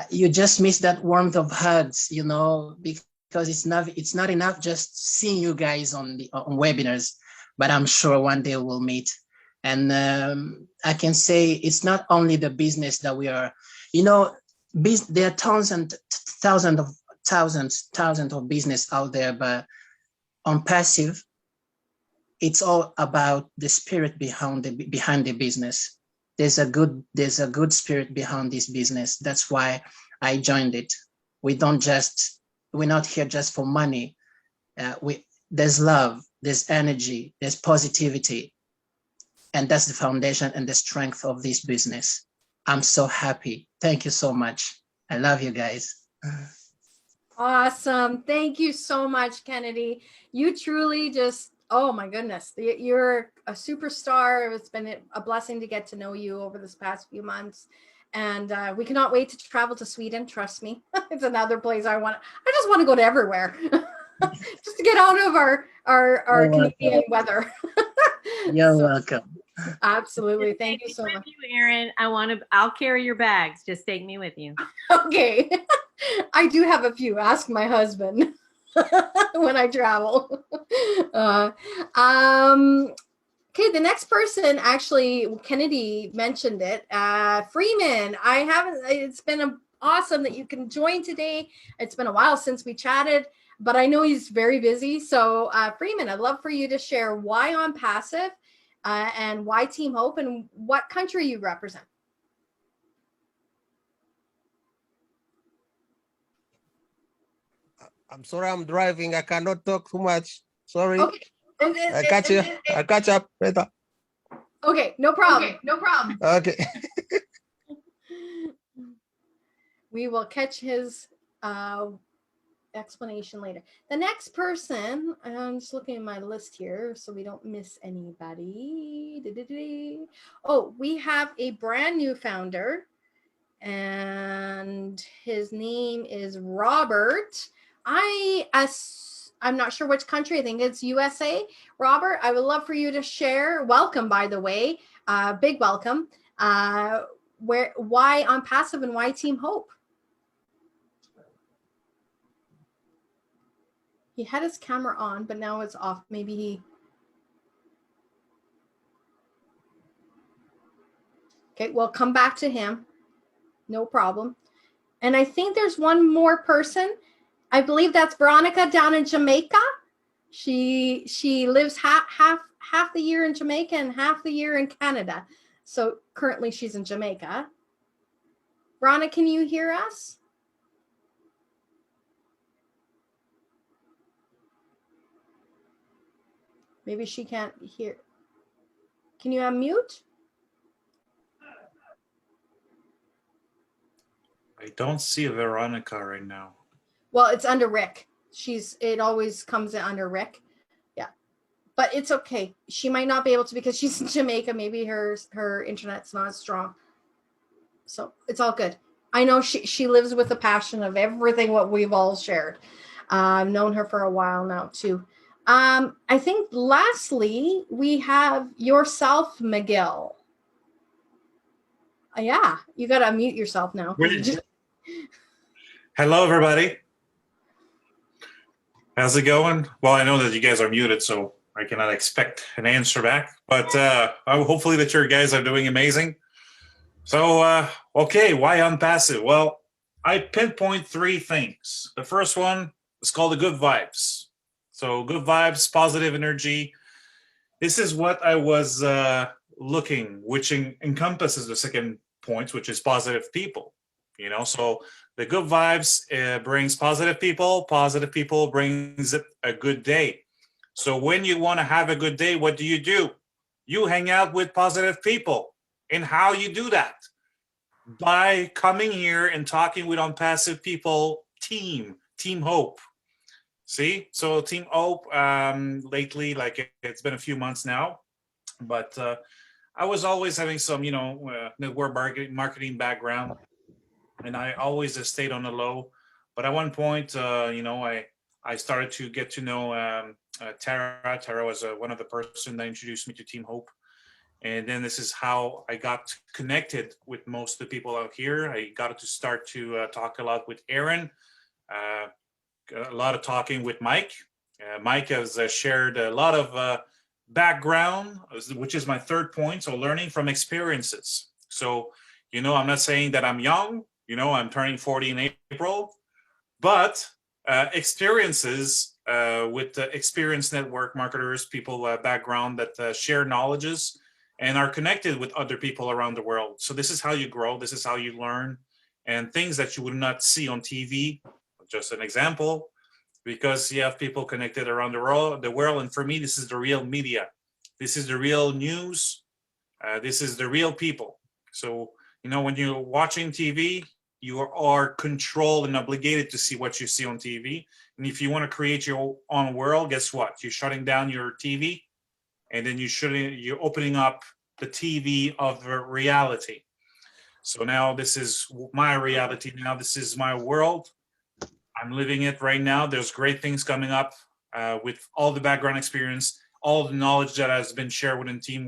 you just miss that warmth of hugs, you know, because it's not enough just seeing you guys on webinars, but I'm sure one day we'll meet. And I can say it's not only the business that we are, you know, there are thousands of business out there, but on Passive, it's all about the spirit behind the business. There's a good spirit behind this business. That's why I joined it. We're not here just for money. There's love, there's energy, there's positivity. And that's the foundation and the strength of this business. I'm so happy. Thank you so much. I love you guys. Awesome. Thank you so much, Kennedy. You truly just, oh my goodness, you're a superstar. It's been a blessing to get to know you over this past few months. And we cannot wait to travel to Sweden. Trust me. It's another place I just want to go to everywhere. Just to get out of our Canadian weather. You're welcome. Absolutely. Thank you so much. Erin, I'll carry your bags. Just take me with you. Okay. I do have a few. Ask my husband when I travel. Okay, the next person, actually, Kennedy mentioned it. Freeman, it's been awesome that you can join today. It's been a while since we chatted, but I know he's very busy. So Freeman, I'd love for you to share why ONPASSIVE and why Team Hope and what country you represent. I'm sorry, I'm driving. I cannot talk too much. Sorry. Okay. I'll catch up later. Okay, no problem. Okay, no problem. Okay. We will catch his explanation later. The next person, I'm just looking at my list here so we don't miss anybody. Oh, we have a brand new founder, and his name is Robert. I'm not sure which country. I think it's USA. Robert, I would love for you to share. Welcome, by the way. Big welcome. Why ONPASSIVE and why Team Hope? He had his camera on, but now it's off. Maybe he... Okay, we'll come back to him. No problem. And I think there's one more person. I believe that's Veronica down in Jamaica. She lives half the year in Jamaica and half the year in Canada. So currently she's in Jamaica. Veronica, can you hear us? Maybe she can't hear. Can you unmute? I don't see a Veronica right now. Well, it's under Rick. It always comes in under Rick. Yeah. But it's okay. She might not be able to because she's in Jamaica. Maybe her internet's not as strong. So it's all good. I know she lives with the passion of everything what we've all shared. I've known her for a while now too. I think lastly, we have yourself, Miguel. Yeah, you got to unmute yourself now. Hello, everybody. How's it going? Well, I know that you guys are muted, so I cannot expect an answer back. But hopefully that your guys are doing amazing. So, okay, why ONPASSIVE? Well, I pinpoint 3 things. The first one is called the good vibes. So good vibes, positive energy. This is what I was looking, which encompasses the second point, which is positive people. You know, so The good vibes brings positive people. Positive people brings a good day. So when you want to have a good day, what do? You hang out with positive people. And how you do that? By coming here and talking with ONPASSIVE people, Team Hope. See, so Team Hope, lately, like it's been a few months now, but I was always having some, network marketing background, and I always just stayed on the low. But at one point, I started to get to know Tara. Tara was one of the person that introduced me to Team Hope. And then this is how I got connected with most of the people out here. I got to start to talk a lot with Aaron, a lot of talking with Mike. Mike has shared a lot of background, which is my third point. So learning from experiences. So, I'm not saying that I'm young, I'm turning 40 in April, but experiences with experienced network marketers, people background that share knowledges and are connected with other people around the world. So this is how you grow. This is how you learn, and things that you would not see on TV. Just an example, because you have people connected around the world. And for me, this is the real media. This is the real news. This is the real people. So, when you're watching TV, you are controlled and obligated to see what you see on TV. And if you want to create your own world, guess what? You're shutting down your TV, and then you're opening up the TV of reality. So now this is my reality. Now this is my world. I'm living it right now. There's great things coming up with all the background experience, all the knowledge that has been shared within Team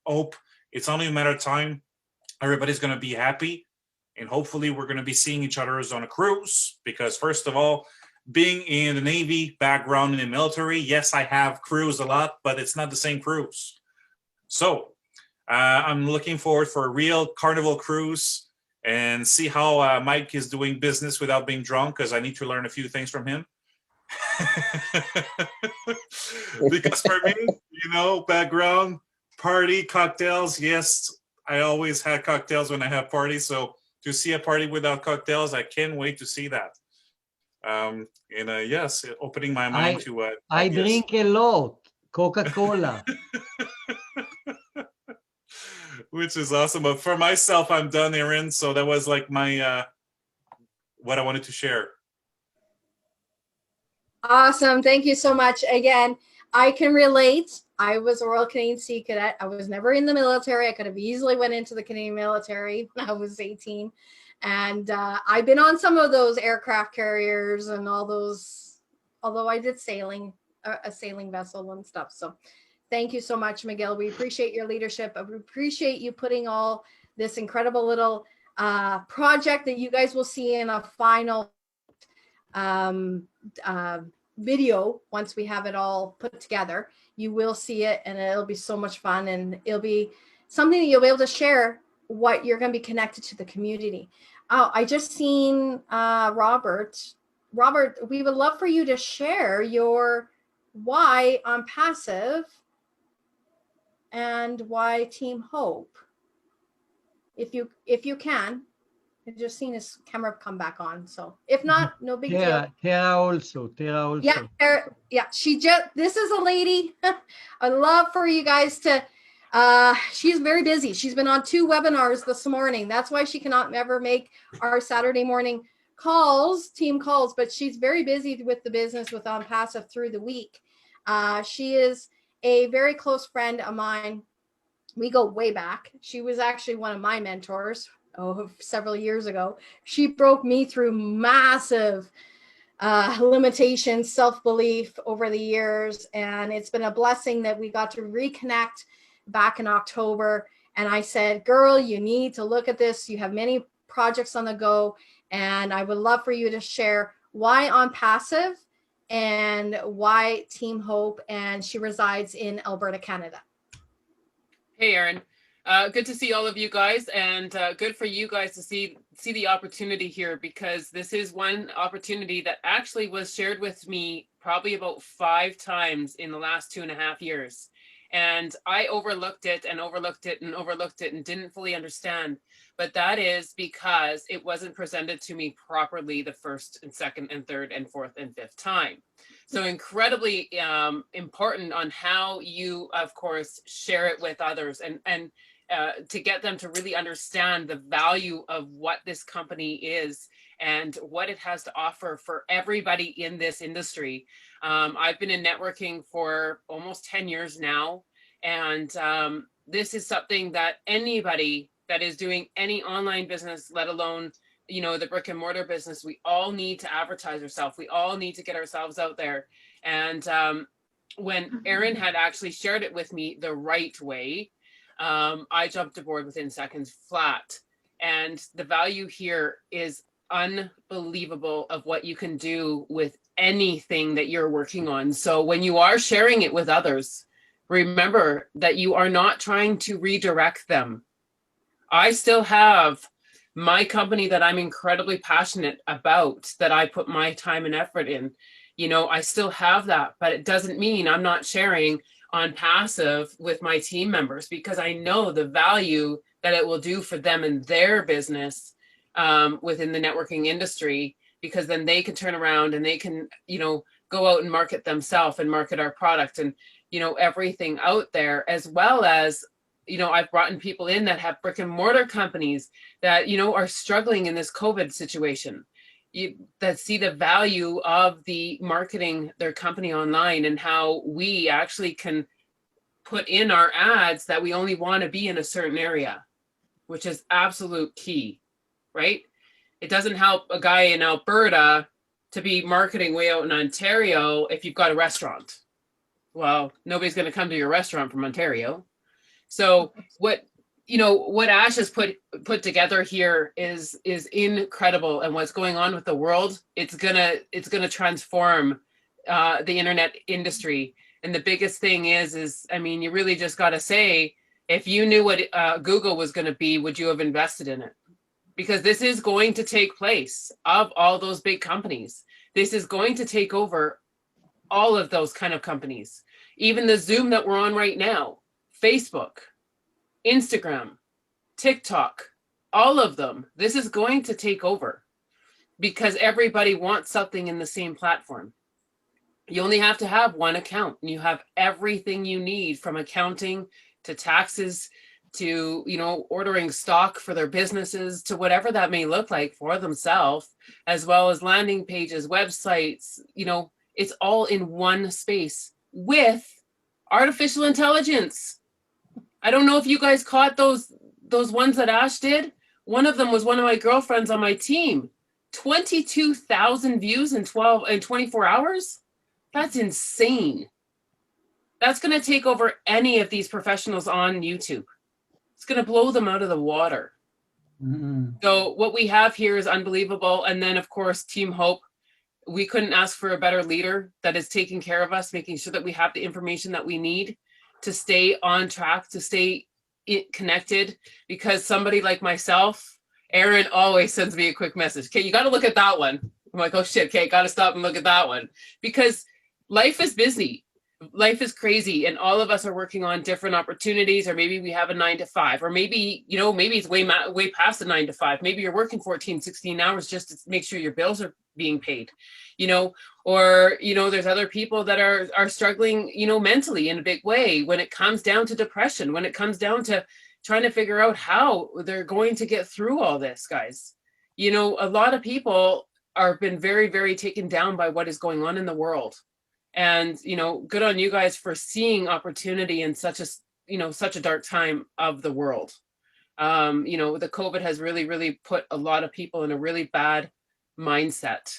Hope. It's only a matter of time. Everybody's going to be happy. And hopefully we're going to be seeing each other on a cruise, because first of all, being in the Navy background in the military, yes, I have cruised a lot, but it's not the same cruise. So I'm looking forward for a real Carnival cruise and see how Mike is doing business without being drunk, because I need to learn a few things from him. Because for me, background, party, cocktails, yes, I always had cocktails when I have parties. So to see a party without cocktails, I can't wait to see that. Yes, opening my mind to I drink a lot Coca-Cola. Which is awesome. But for myself, I'm done, Aaron. So that was like my what I wanted to share. Awesome. Thank you so much. Again, I can relate. I was a Royal Canadian Sea Cadet. I was never in the military. I could have easily went into the Canadian military when I was 18. And I've been on some of those aircraft carriers and all those, although I did sailing, a sailing vessel and stuff. So thank you so much, Miguel. We appreciate your leadership. I appreciate you putting all this incredible little project that you guys will see in a final video. Once we have it all put together, you will see it, and it'll be so much fun, and it'll be something that you'll be able to share what you're going to be connected to the community. Oh, I just seen Robert, we would love for you to share your why ONPASSIVE and why Team Hope, if you can. I just seen his camera come back on, so if not, no big deal. Tara also. Yeah, this is a lady. I'd love for you guys to, she's very busy. She's been on 2 webinars this morning. That's why she cannot ever make our Saturday morning team calls, but she's very busy with the business with ONPASSIVE through the week. She is a very close friend of mine. We go way back. She was actually one of my mentors several years ago. She broke me through massive limitations, self-belief over the years, and it's been a blessing that we got to reconnect back in October. And I said, girl, you need to look at this. You have many projects on the go, and I would love for you to share why ONPASSIVE and why Team Hope. And she resides in Alberta, Canada. Hey, Aaron. Good to see all of you guys, and good for you guys to see the opportunity here, because this is one opportunity that actually was shared with me probably about 5 times in the last 2.5 years. And I overlooked it and overlooked it and overlooked it and didn't fully understand. But that is because it wasn't presented to me properly the first and second and third and fourth and fifth time. So incredibly important on how you, of course, share it with others and to get them to really understand the value of what this company is and what it has to offer for everybody in this industry. I've been in networking for almost 10 years now, and this is something that anybody that is doing any online business, let alone, you know, the brick and mortar business, we all need to advertise ourselves. We all need to get ourselves out there. And when Erin had actually shared it with me the right way, I jumped aboard within seconds flat. And the value here is unbelievable of what you can do with anything that you're working on. So when you are sharing it with others, remember that you are not trying to redirect them. I still have my company that I'm incredibly passionate about, that I put my time and effort in. You know, I still have that, but it doesn't mean I'm not sharing on passive with my team members, because I know the value that it will do for them and their business within the networking industry, because then they can turn around and they can, you know, go out and market themselves and market our product and, you know, everything out there, as well as, you know, I've brought in people in that have brick and mortar companies that, you know, are struggling in this COVID situation, that see the value of the marketing their company online and how we actually can put in our ads that we only want to be in a certain area, which is absolute key, right? It doesn't help a guy in Alberta to be marketing way out in Ontario if you've got a restaurant. Well, nobody's going to come to your restaurant from Ontario. So what, you know, what Ash has put together here is incredible. And what's going on with the world, it's gonna transform the internet industry. And the biggest thing is, I mean, you really just got to say, if you knew what Google was going to be, would you have invested in it? Because this is going to take place of all those big companies. This is going to take over all of those kind of companies. Even the Zoom that we're on right now, Facebook, Instagram, TikTok, all of them. This is going to take over because everybody wants something in the same platform. You only have to have one account and you have everything you need, from accounting to taxes to, you know, ordering stock for their businesses, to whatever that may look like for themselves, as well as landing pages, websites. You know, it's all in one space with artificial intelligence. I don't know if you guys caught those ones that Ash did. One of them was one of my girlfriends on my team. 22,000 views in 24 hours. That's insane. That's going to take over any of these professionals on YouTube. It's going to blow them out of the water. Mm-hmm. So what we have here is unbelievable. And then, of course, Team Hope. We couldn't ask for a better leader that is taking care of us, making sure that we have the information that we need to stay on track, to stay connected. Because somebody like myself, Erin always sends me a quick message. Okay, you got to look at that one. I'm like, oh shit, okay, got to stop and look at that one. Because life is busy. Life is crazy, and all of us are working on different opportunities, or maybe we have a 9 to 5, or maybe, you know, maybe it's way past the 9 to 5. Maybe you're working 14, 16 hours just to make sure your bills are being paid, you know, or, you know, there's other people that are struggling, you know, mentally in a big way when it comes down to depression, when it comes down to trying to figure out how they're going to get through all this, guys. You know, a lot of people are been very, very taken down by what is going on in the world. And, you know, good on you guys for seeing opportunity in such a dark time of the world. You know, the COVID has really, really put a lot of people in a really bad mindset.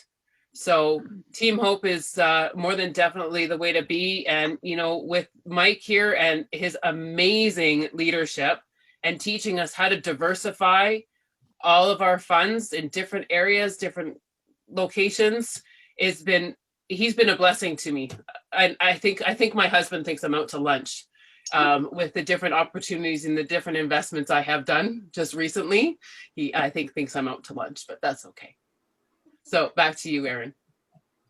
So Team Hope is more than definitely the way to be. And, you know, with Mike here and his amazing leadership and teaching us how to diversify all of our funds in different areas, different locations, he's been a blessing to me. I think my husband thinks I'm out to lunch with the different opportunities and the different investments I have done just recently. I think thinks I'm out to lunch, but that's okay. So back to you, Erin.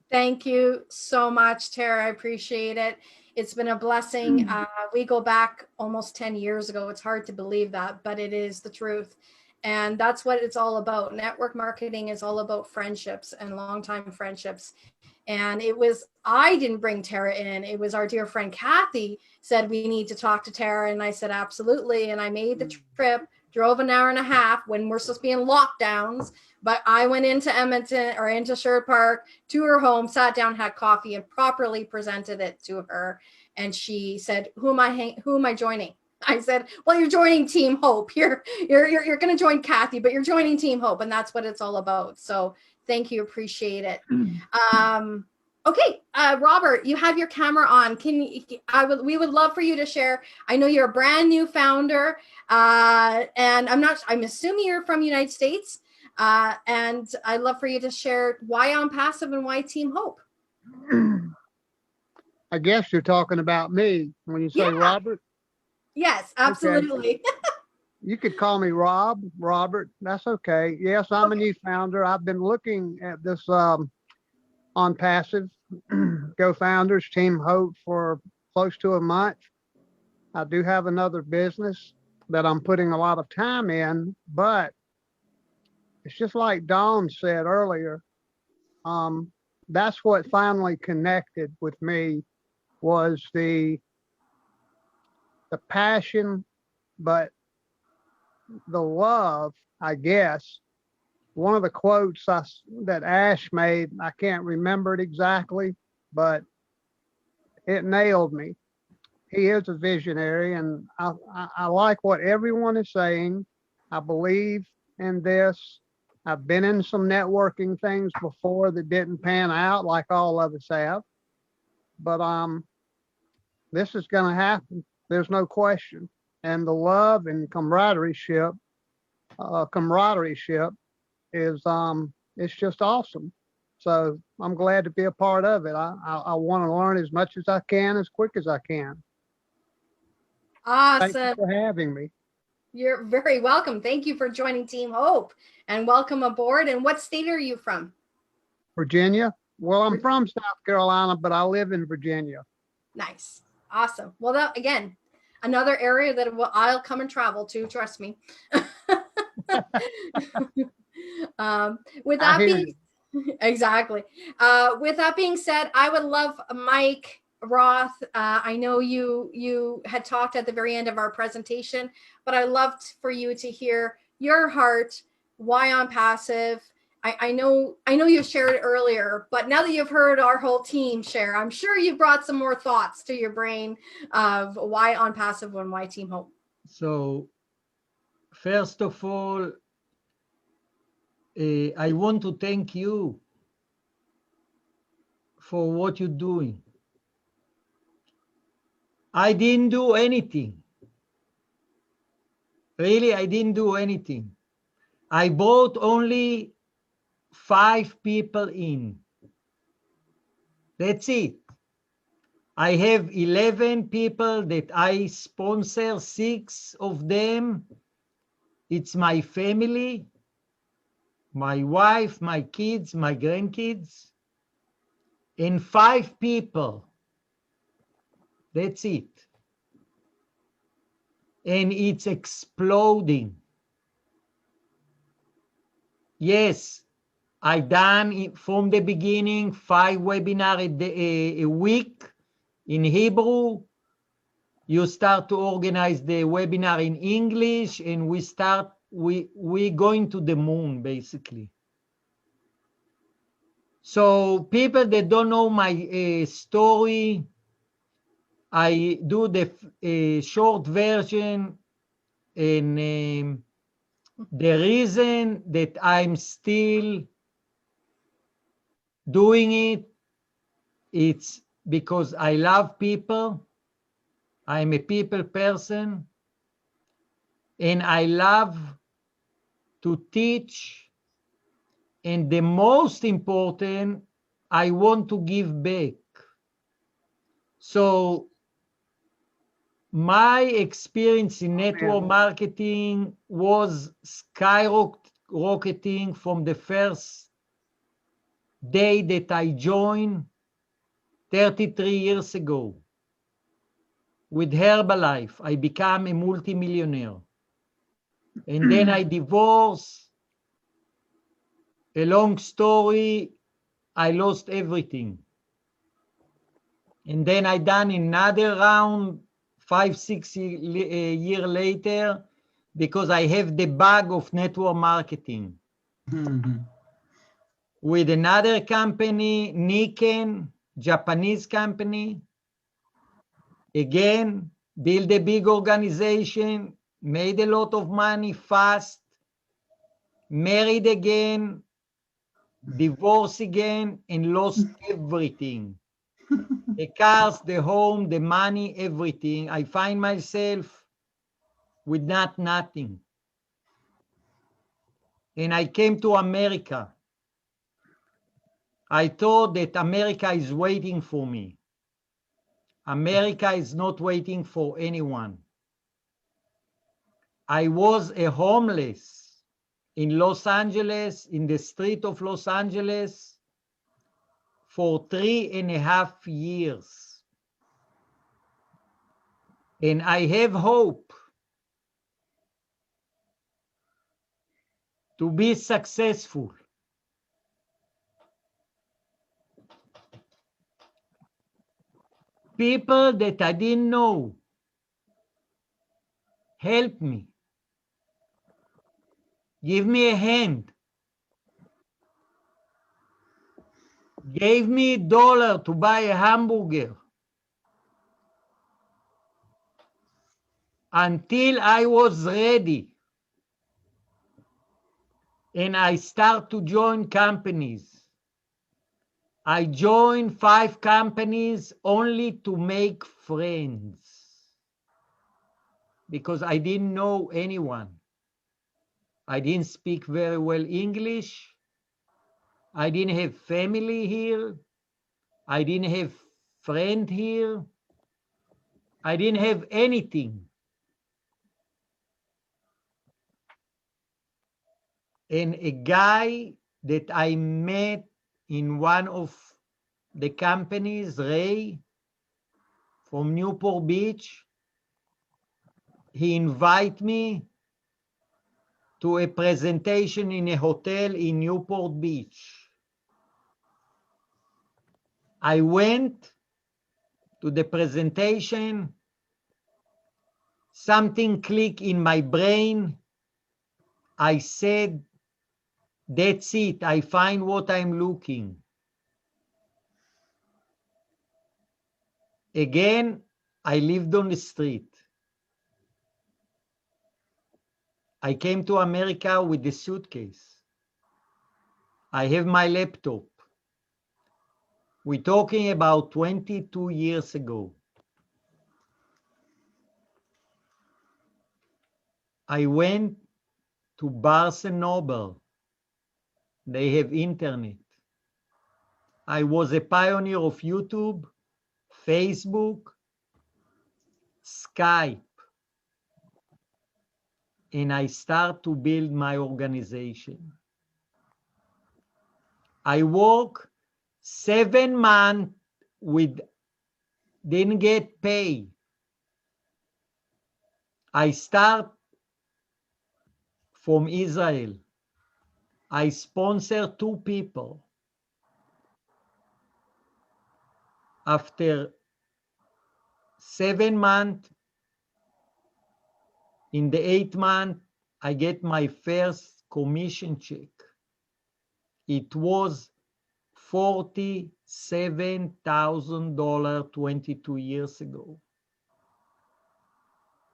Thank you so much, Tara. I appreciate it. It's been a blessing. We go back almost 10 years ago. It's hard to believe that, but it is the truth. And that's what it's all about. Network marketing is all about friendships and longtime friendships. And I didn't bring Tara in. It was our dear friend Kathy said, we need to talk to Tara. And I said, absolutely. And I made the trip, drove an hour and a half when we're supposed to be in lockdowns. But I went into Edmonton or into Sherwood Park to her home, sat down, had coffee, and properly presented it to her. And she said, who am I joining? I said, well, you're joining Team Hope. You're going to join Kathy, but you're joining Team Hope. And that's what it's all about. So thank you. Appreciate it. Okay, Robert, you have your camera on. We would love for you to share. I know you're a brand new founder, and I'm assuming you're from the United States. And I'd love for you to share why ONPASSIVE and why Team Hope. I guess you're talking about me when you say Robert. Yes, absolutely. Okay. You could call me Robert. That's okay. Yes, I'm a new founder. I've been looking at this ONPASSIVE, GoFounders, Team Hope for close to a month. I do have another business that I'm putting a lot of time in, but it's just like Dawn said earlier. That's what finally connected with me was the passion, but the love, I guess. One of the quotes that Ash made, I can't remember it exactly, but it nailed me. He is a visionary, and I like what everyone is saying. I believe in this. I've been in some networking things before that didn't pan out, like all of us have. But this is going to happen. There's no question. And the love and camaraderie is it's just awesome. So I'm glad to be a part of it. I want to learn as much as I can, as quick as I can. Awesome. Thank you for having me. You're very welcome. Thank you for joining Team Hope and welcome aboard. And what state are you from? Virginia. Well, I'm from South Carolina, but I live in Virginia. Nice. Awesome. Well, that, again, another area that I'll come and travel to, trust me. With that being exactly. With that being said, I would love Mike Roth. I know you had talked at the very end of our presentation, but I loved for you to hear your heart, why ONPASSIVE. I know you shared it earlier, but now that you've heard our whole team share, I'm sure you brought some more thoughts to your brain of why ONPASSIVE and why Team Hope. So, first of all, I want to thank you for what you're doing. I didn't do anything. Really, I didn't do anything. I brought only 5 people in. That's it. I have 11 people that I sponsor, 6 of them. It's my family, my wife, my kids, my grandkids, and 5 people. That's it. And it's exploding. Yes, I done from the beginning 5 webinars a week in Hebrew. You start to organize the webinar in English, and we going to the moon, basically. So people that don't know my story, I do the short version, and the reason that I'm still doing it, it's because I love people. I'm a people person, and I love to teach. And the most important, I want to give back. So my experience in network marketing was skyrocketing from the first day that I joined 33 years ago with Herbalife, I became a multimillionaire. And then I divorced. A long story, I lost everything. And then I done another round 5-6 years later because I have the bug of network marketing. With another company, Nikken, Japanese company. Again, build a big organization, made a lot of money fast, married again, divorced again, and lost everything. The cars, the home, the money, everything. I find myself with nothing. And I came to America. I thought that America is waiting for me. America is not waiting for anyone. I was a homeless in Los Angeles, in the street of Los Angeles, for 3.5 years. And I have hope to be successful. People that I didn't know help me. Give me a hand. Gave me $1 to buy a hamburger. Until I was ready. And I start to join companies. I joined 5 companies only to make friends. Because I didn't know anyone. I didn't speak very well English. I didn't have family here. I didn't have friend here. I didn't have anything. And a guy that I met in one of the companies, Ray, from Newport Beach, he invited me to a presentation in a hotel in Newport Beach. I went to the presentation. Something clicked in my brain. I said, that's it. I find what I'm looking. Again, I lived on the street. I came to America with the suitcase. I have my laptop. We're talking about 22 years ago. I went to Barnes & Noble. They have internet. I was a pioneer of YouTube, Facebook, Skype. And I start to build my organization. I work 7 months didn't get paid. I start from Israel. I sponsor 2 people. After 7 months, in the 8th month, I get my first commission check. It was $47,000 22 years ago.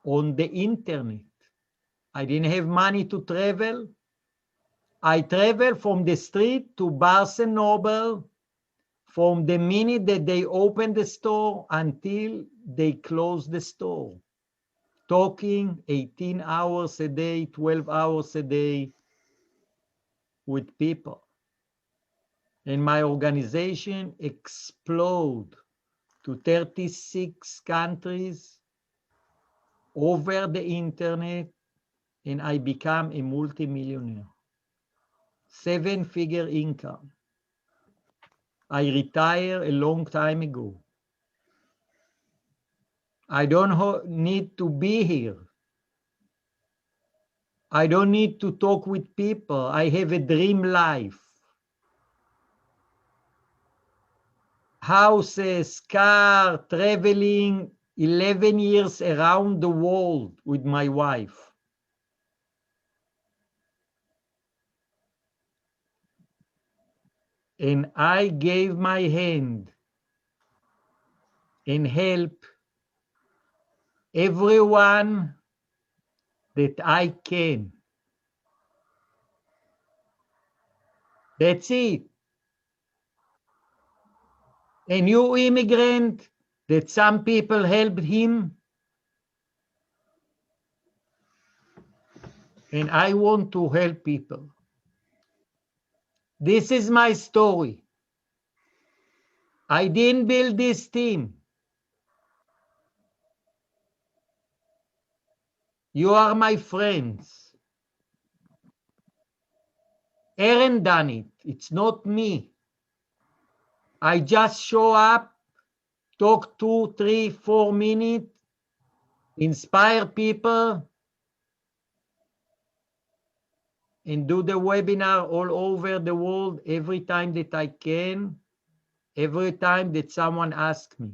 On the internet. I didn't have money to travel. I traveled from the street to Barnes & Noble from the minute that they opened the store until they closed the store. Talking 18 hours a day, 12 hours a day with people. And my organization exploded to 36 countries over the internet, and I became a multimillionaire. 7-figure income. I retired a long time ago. I don't need to be here. I don't need to talk with people. I have a dream life. Houses, car, traveling 11 years around the world with my wife. And I gave my hand and help everyone that I can. That's it. A new immigrant that some people helped him. And I want to help people. This is my story. I didn't build this team. You are my friends. Aaron done it. It's not me. I just show up, talk 2, 3, 4 minutes, inspire people, and do the webinar all over the world every time that I can, every time that someone asks me.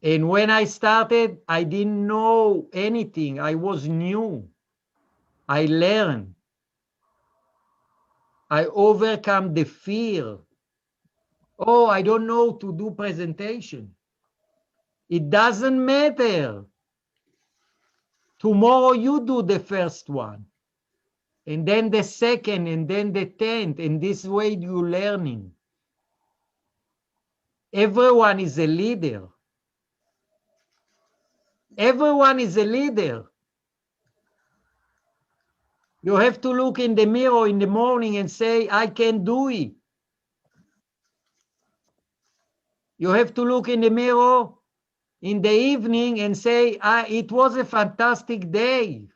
And when I started, I didn't know anything. I was new. I learned. I overcome the fear. Oh, I don't know to do presentation. It doesn't matter. Tomorrow you do the first one, and then the second, and then the 10th, and this way you're learning. Everyone is a leader. Everyone is a leader. You have to look in the mirror in the morning and say, I can do it. You have to look in the mirror in the evening and say, it was a fantastic day.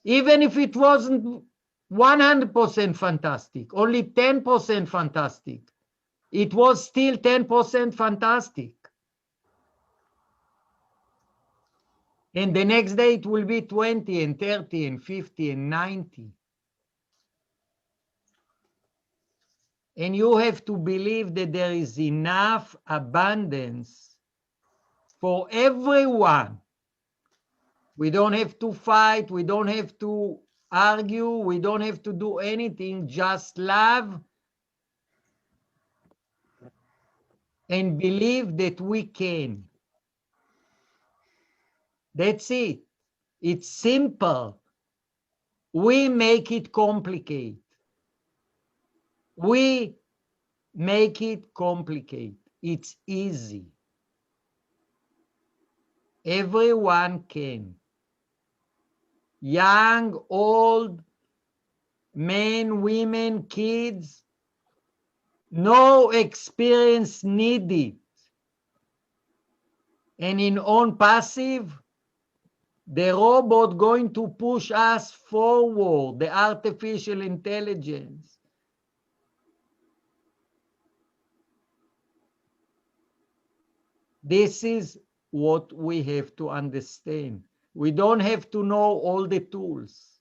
Even if it wasn't 100% fantastic, only 10% fantastic, it was still 10% fantastic. And the next day it will be 20 and 30 and 50 and 90. And you have to believe that there is enough abundance for everyone. We don't have to fight. We don't have to argue. We don't have to do anything. Just love and believe that we can. That's it. It's simple. We make it complicated. We make it complicated. It's easy. Everyone can. Young, old, men, women, kids, no experience needed. And in ONPASSIVE, the robot going to push us forward, the artificial intelligence. This is what we have to understand. We don't have to know all the tools.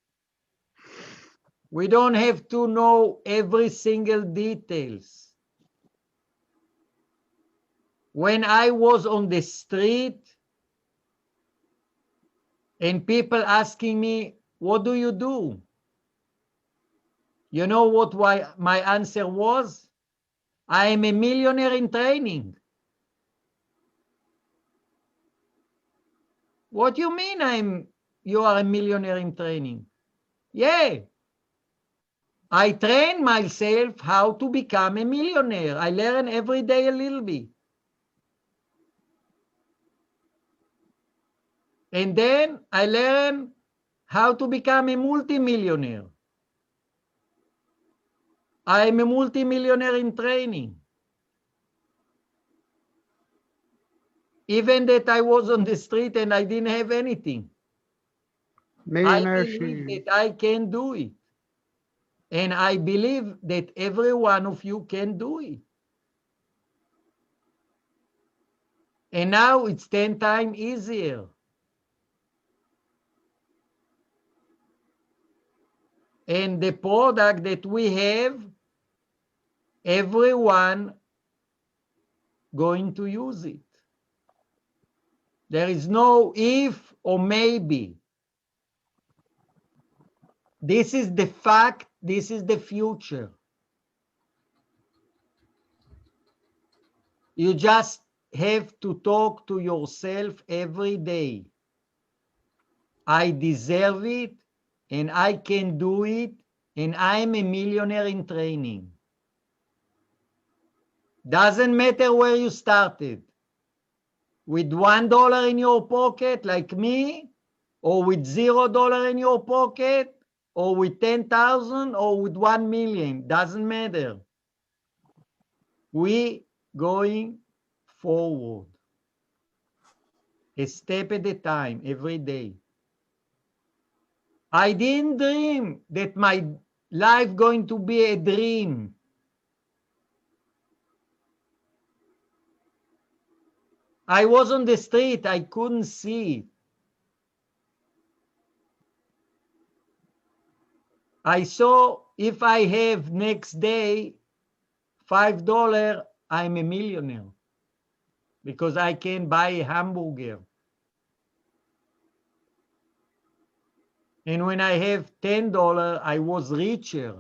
We don't have to know every single details. When I was on the street and people asking me, what do you do? You know what my answer was? I am a millionaire in training. What do you mean you are a millionaire in training? Yeah. I train myself how to become a millionaire. I learn every day a little bit. And then I learn how to become a multimillionaire. I am a multimillionaire in training. Even that I was on the street and I didn't have anything. Millionaire I believe shoes. that I can do it. And I believe that every one of you can do it. And now it's 10 times easier. And the product that we have, everyone going to use it. There is no if or maybe. This is the fact, this is the future. You just have to talk to yourself every day. I deserve it, and I can do it, and I'm a millionaire in training. Doesn't matter where you started. With $1 in your pocket, like me, or with $0 in your pocket, or with 10,000, or with 1 million, doesn't matter. We going forward, a step at a time, every day. I didn't dream that my life going to be a dream. I was on the street, I couldn't see. I saw if I have next day $5, I'm a millionaire because I can buy a hamburger. And when I have $10, I was richer.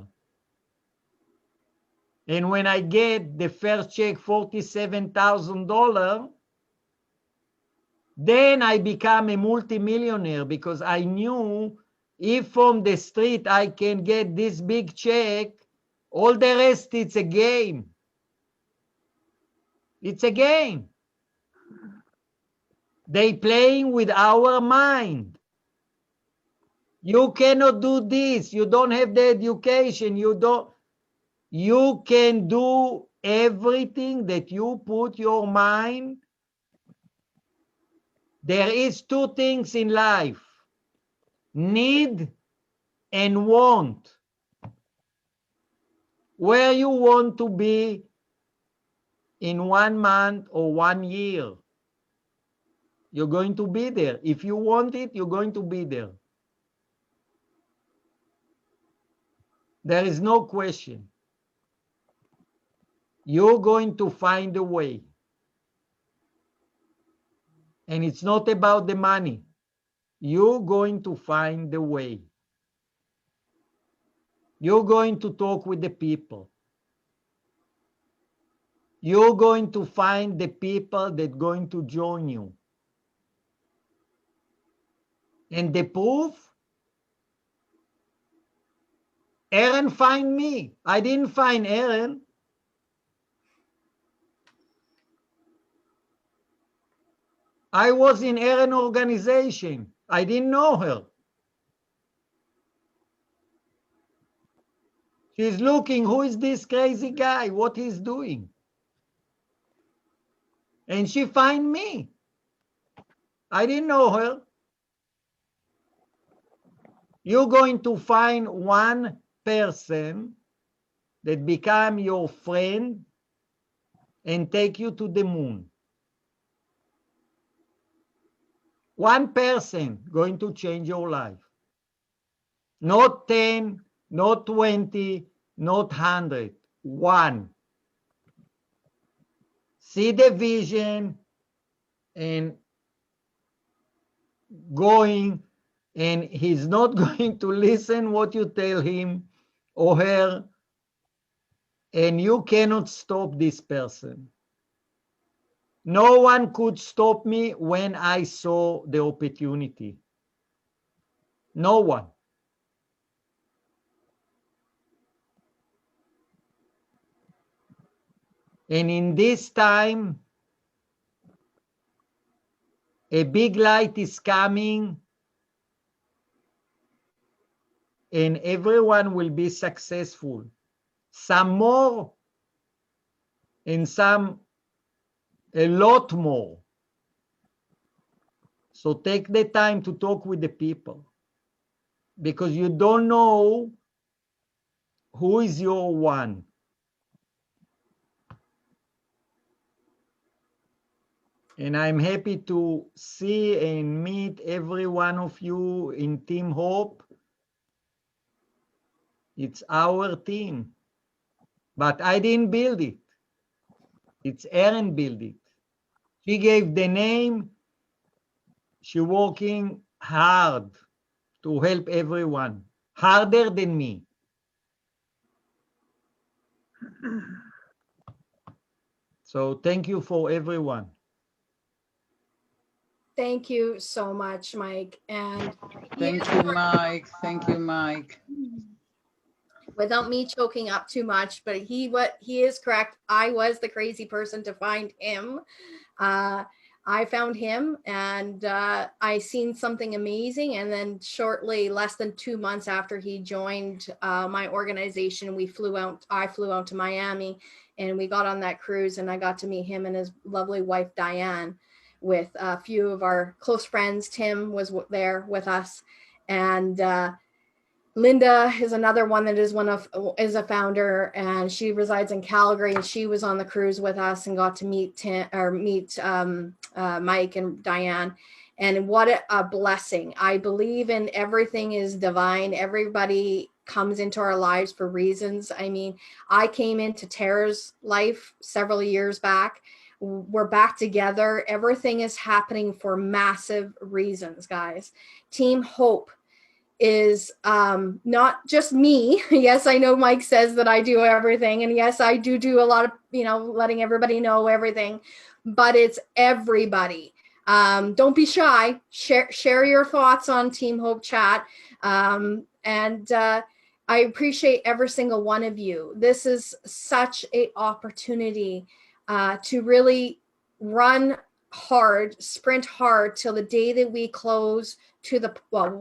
And when I get the first check, $47,000, then I become a multimillionaire because I knew if from the street I can get this big check, all the rest, it's a game. It's a game. They playing with our mind. You cannot do this. You don't have the education. You can do everything that you put your mind. There is two things in life: need and want. Where you want to be in 1 month or 1 year, you're going to be there. If you want it, you're going to be there. There is no question. You're going to find a way. And it's not about the money. You're going to find the way. You're going to talk with the people. You're going to find the people that are going to join you. And the proof, Aaron find me. I didn't find Aaron. I was in Aaron organization. I didn't know her. She's looking, who is this crazy guy? What he's doing? And she find me. I didn't know her. You're going to find one person that become your friend and take you to the moon. One person going to change your life. Not 10, not 20, not 100. One. See the vision and going, and he's not going to listen what you tell him or her, and you cannot stop this person. No one could stop me when I saw the opportunity. No one. And in this time, a big light is coming, and everyone will be successful. Some more, and some a lot more. So take the time to talk with the people, because you don't know who is your one? And I'm happy to see and meet every one of you in Team Hope. It's our team. But I didn't build it. It's Erin built it. She gave the name. She's working hard to help everyone, harder than me. So thank you for everyone. Thank you so much, Mike. And Thank you, Mike. Thank you, Mike. without me choking up too much, but he is correct. I was the crazy person to find him. I found him, and I seen something amazing. And then shortly, less than 2 months after he joined my organization, I flew out to Miami, and we got on that cruise, and I got to meet him and his lovely wife, Diane, with a few of our close friends. Tim was there with us, and Linda is another one that is a founder, and she resides in Calgary, and she was on the cruise with us and got to meet Mike and Diane. And what a blessing. I believe in everything is divine. Everybody comes into our lives for reasons. I mean, I came into Tara's life several years back. We're back together. Everything is happening for massive reasons, guys. Team Hope is not just me. Yes, I know Mike says that I do everything, and yes, I do a lot of, letting everybody know everything, but it's everybody. Don't be shy. Share your thoughts on Team Hope chat. And I appreciate every single one of you. This is such an opportunity to really run hard, sprint hard till the day that we close to the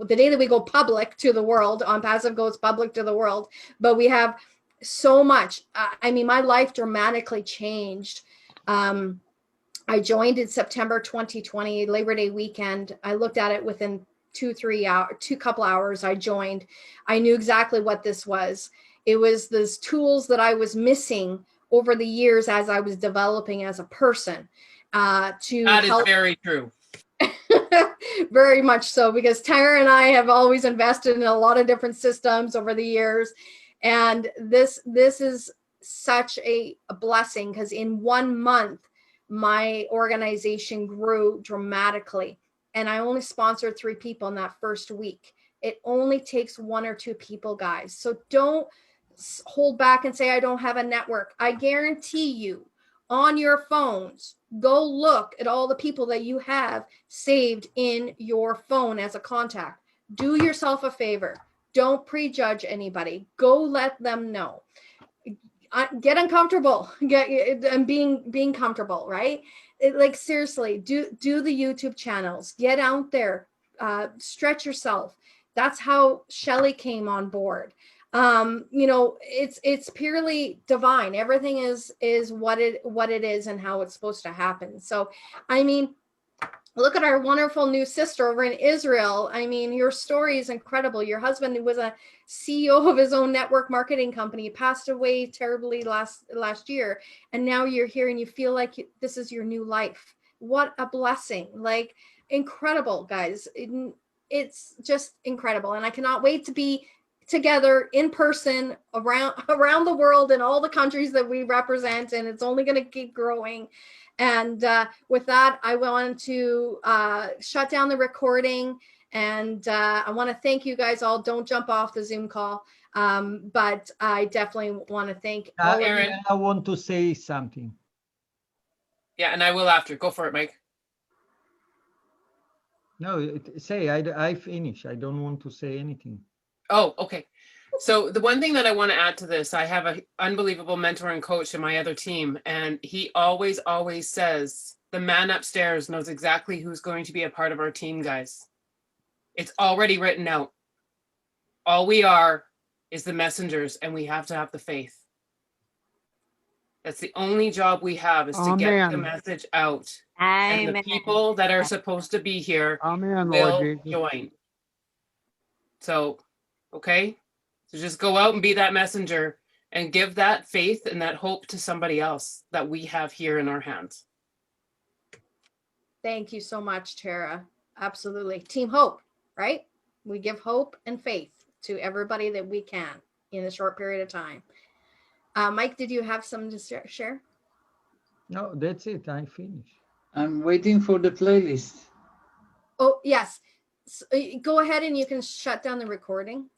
day that we go public to the world. ONPASSIVE goes public to the world, but we have so much. I mean, my life dramatically changed. I joined in September 2020, Labor Day weekend. I looked at it within 2-3 hours, couple hours. I joined. I knew exactly what this was. It was those tools that I was missing over the years as I was developing as a person. That is very true. Very much so, because Tara and I have always invested in a lot of different systems over the years. And this is such a blessing, because in 1 month, my organization grew dramatically. And I only sponsored 3 people in that first week. It only takes 1 or 2 people, guys. So don't hold back and say, I don't have a network. I guarantee you, on your phones, go look at all the people that you have saved in your phone as a contact. Do yourself a favor. Don't prejudge anybody. Go let them know. Get uncomfortable. And being comfortable, right? Like, seriously, do the YouTube channels. Get out there. Stretch yourself. That's how Shelly came on board. It's purely divine. Everything is what it is and how it's supposed to happen. So, I mean, look at our wonderful new sister over in Israel. I mean, your story is incredible. Your husband was a CEO of his own network marketing company. He passed away terribly last year, and now you're here and you feel like this is your new life. What a blessing. Like, incredible, guys. It's just incredible, and I cannot wait to be together in person around the world in all the countries that we represent, and it's only going to keep growing. And with that, I want to shut down the recording, and I want to thank you guys all. Don't jump off the Zoom call, but I definitely want to thank all Erin, of you. I want to say something. Yeah, and I will after. Go for it, Mike. No, say I finish. I don't want to say anything. Oh, okay. So the one thing that I want to add to this, I have an unbelievable mentor and coach in my other team, and he always says, the man upstairs knows exactly who's going to be a part of our team, guys. It's already written out. All we are is the messengers, and we have to have the faith. That's the only job we have, is to get the message out. Amen. And the people that are supposed to be here Amen, will Lord Jesus. join. So, okay? So just go out and be that messenger and give that faith and that hope to somebody else that we have here in our hands. Thank you so much, Tara. Absolutely. Team Hope, right? We give hope and faith to everybody that we can in a short period of time. Mike, did you have something to share? No, that's it. I finished. I'm waiting for the playlist. Oh, yes. So, go ahead and you can shut down the recording.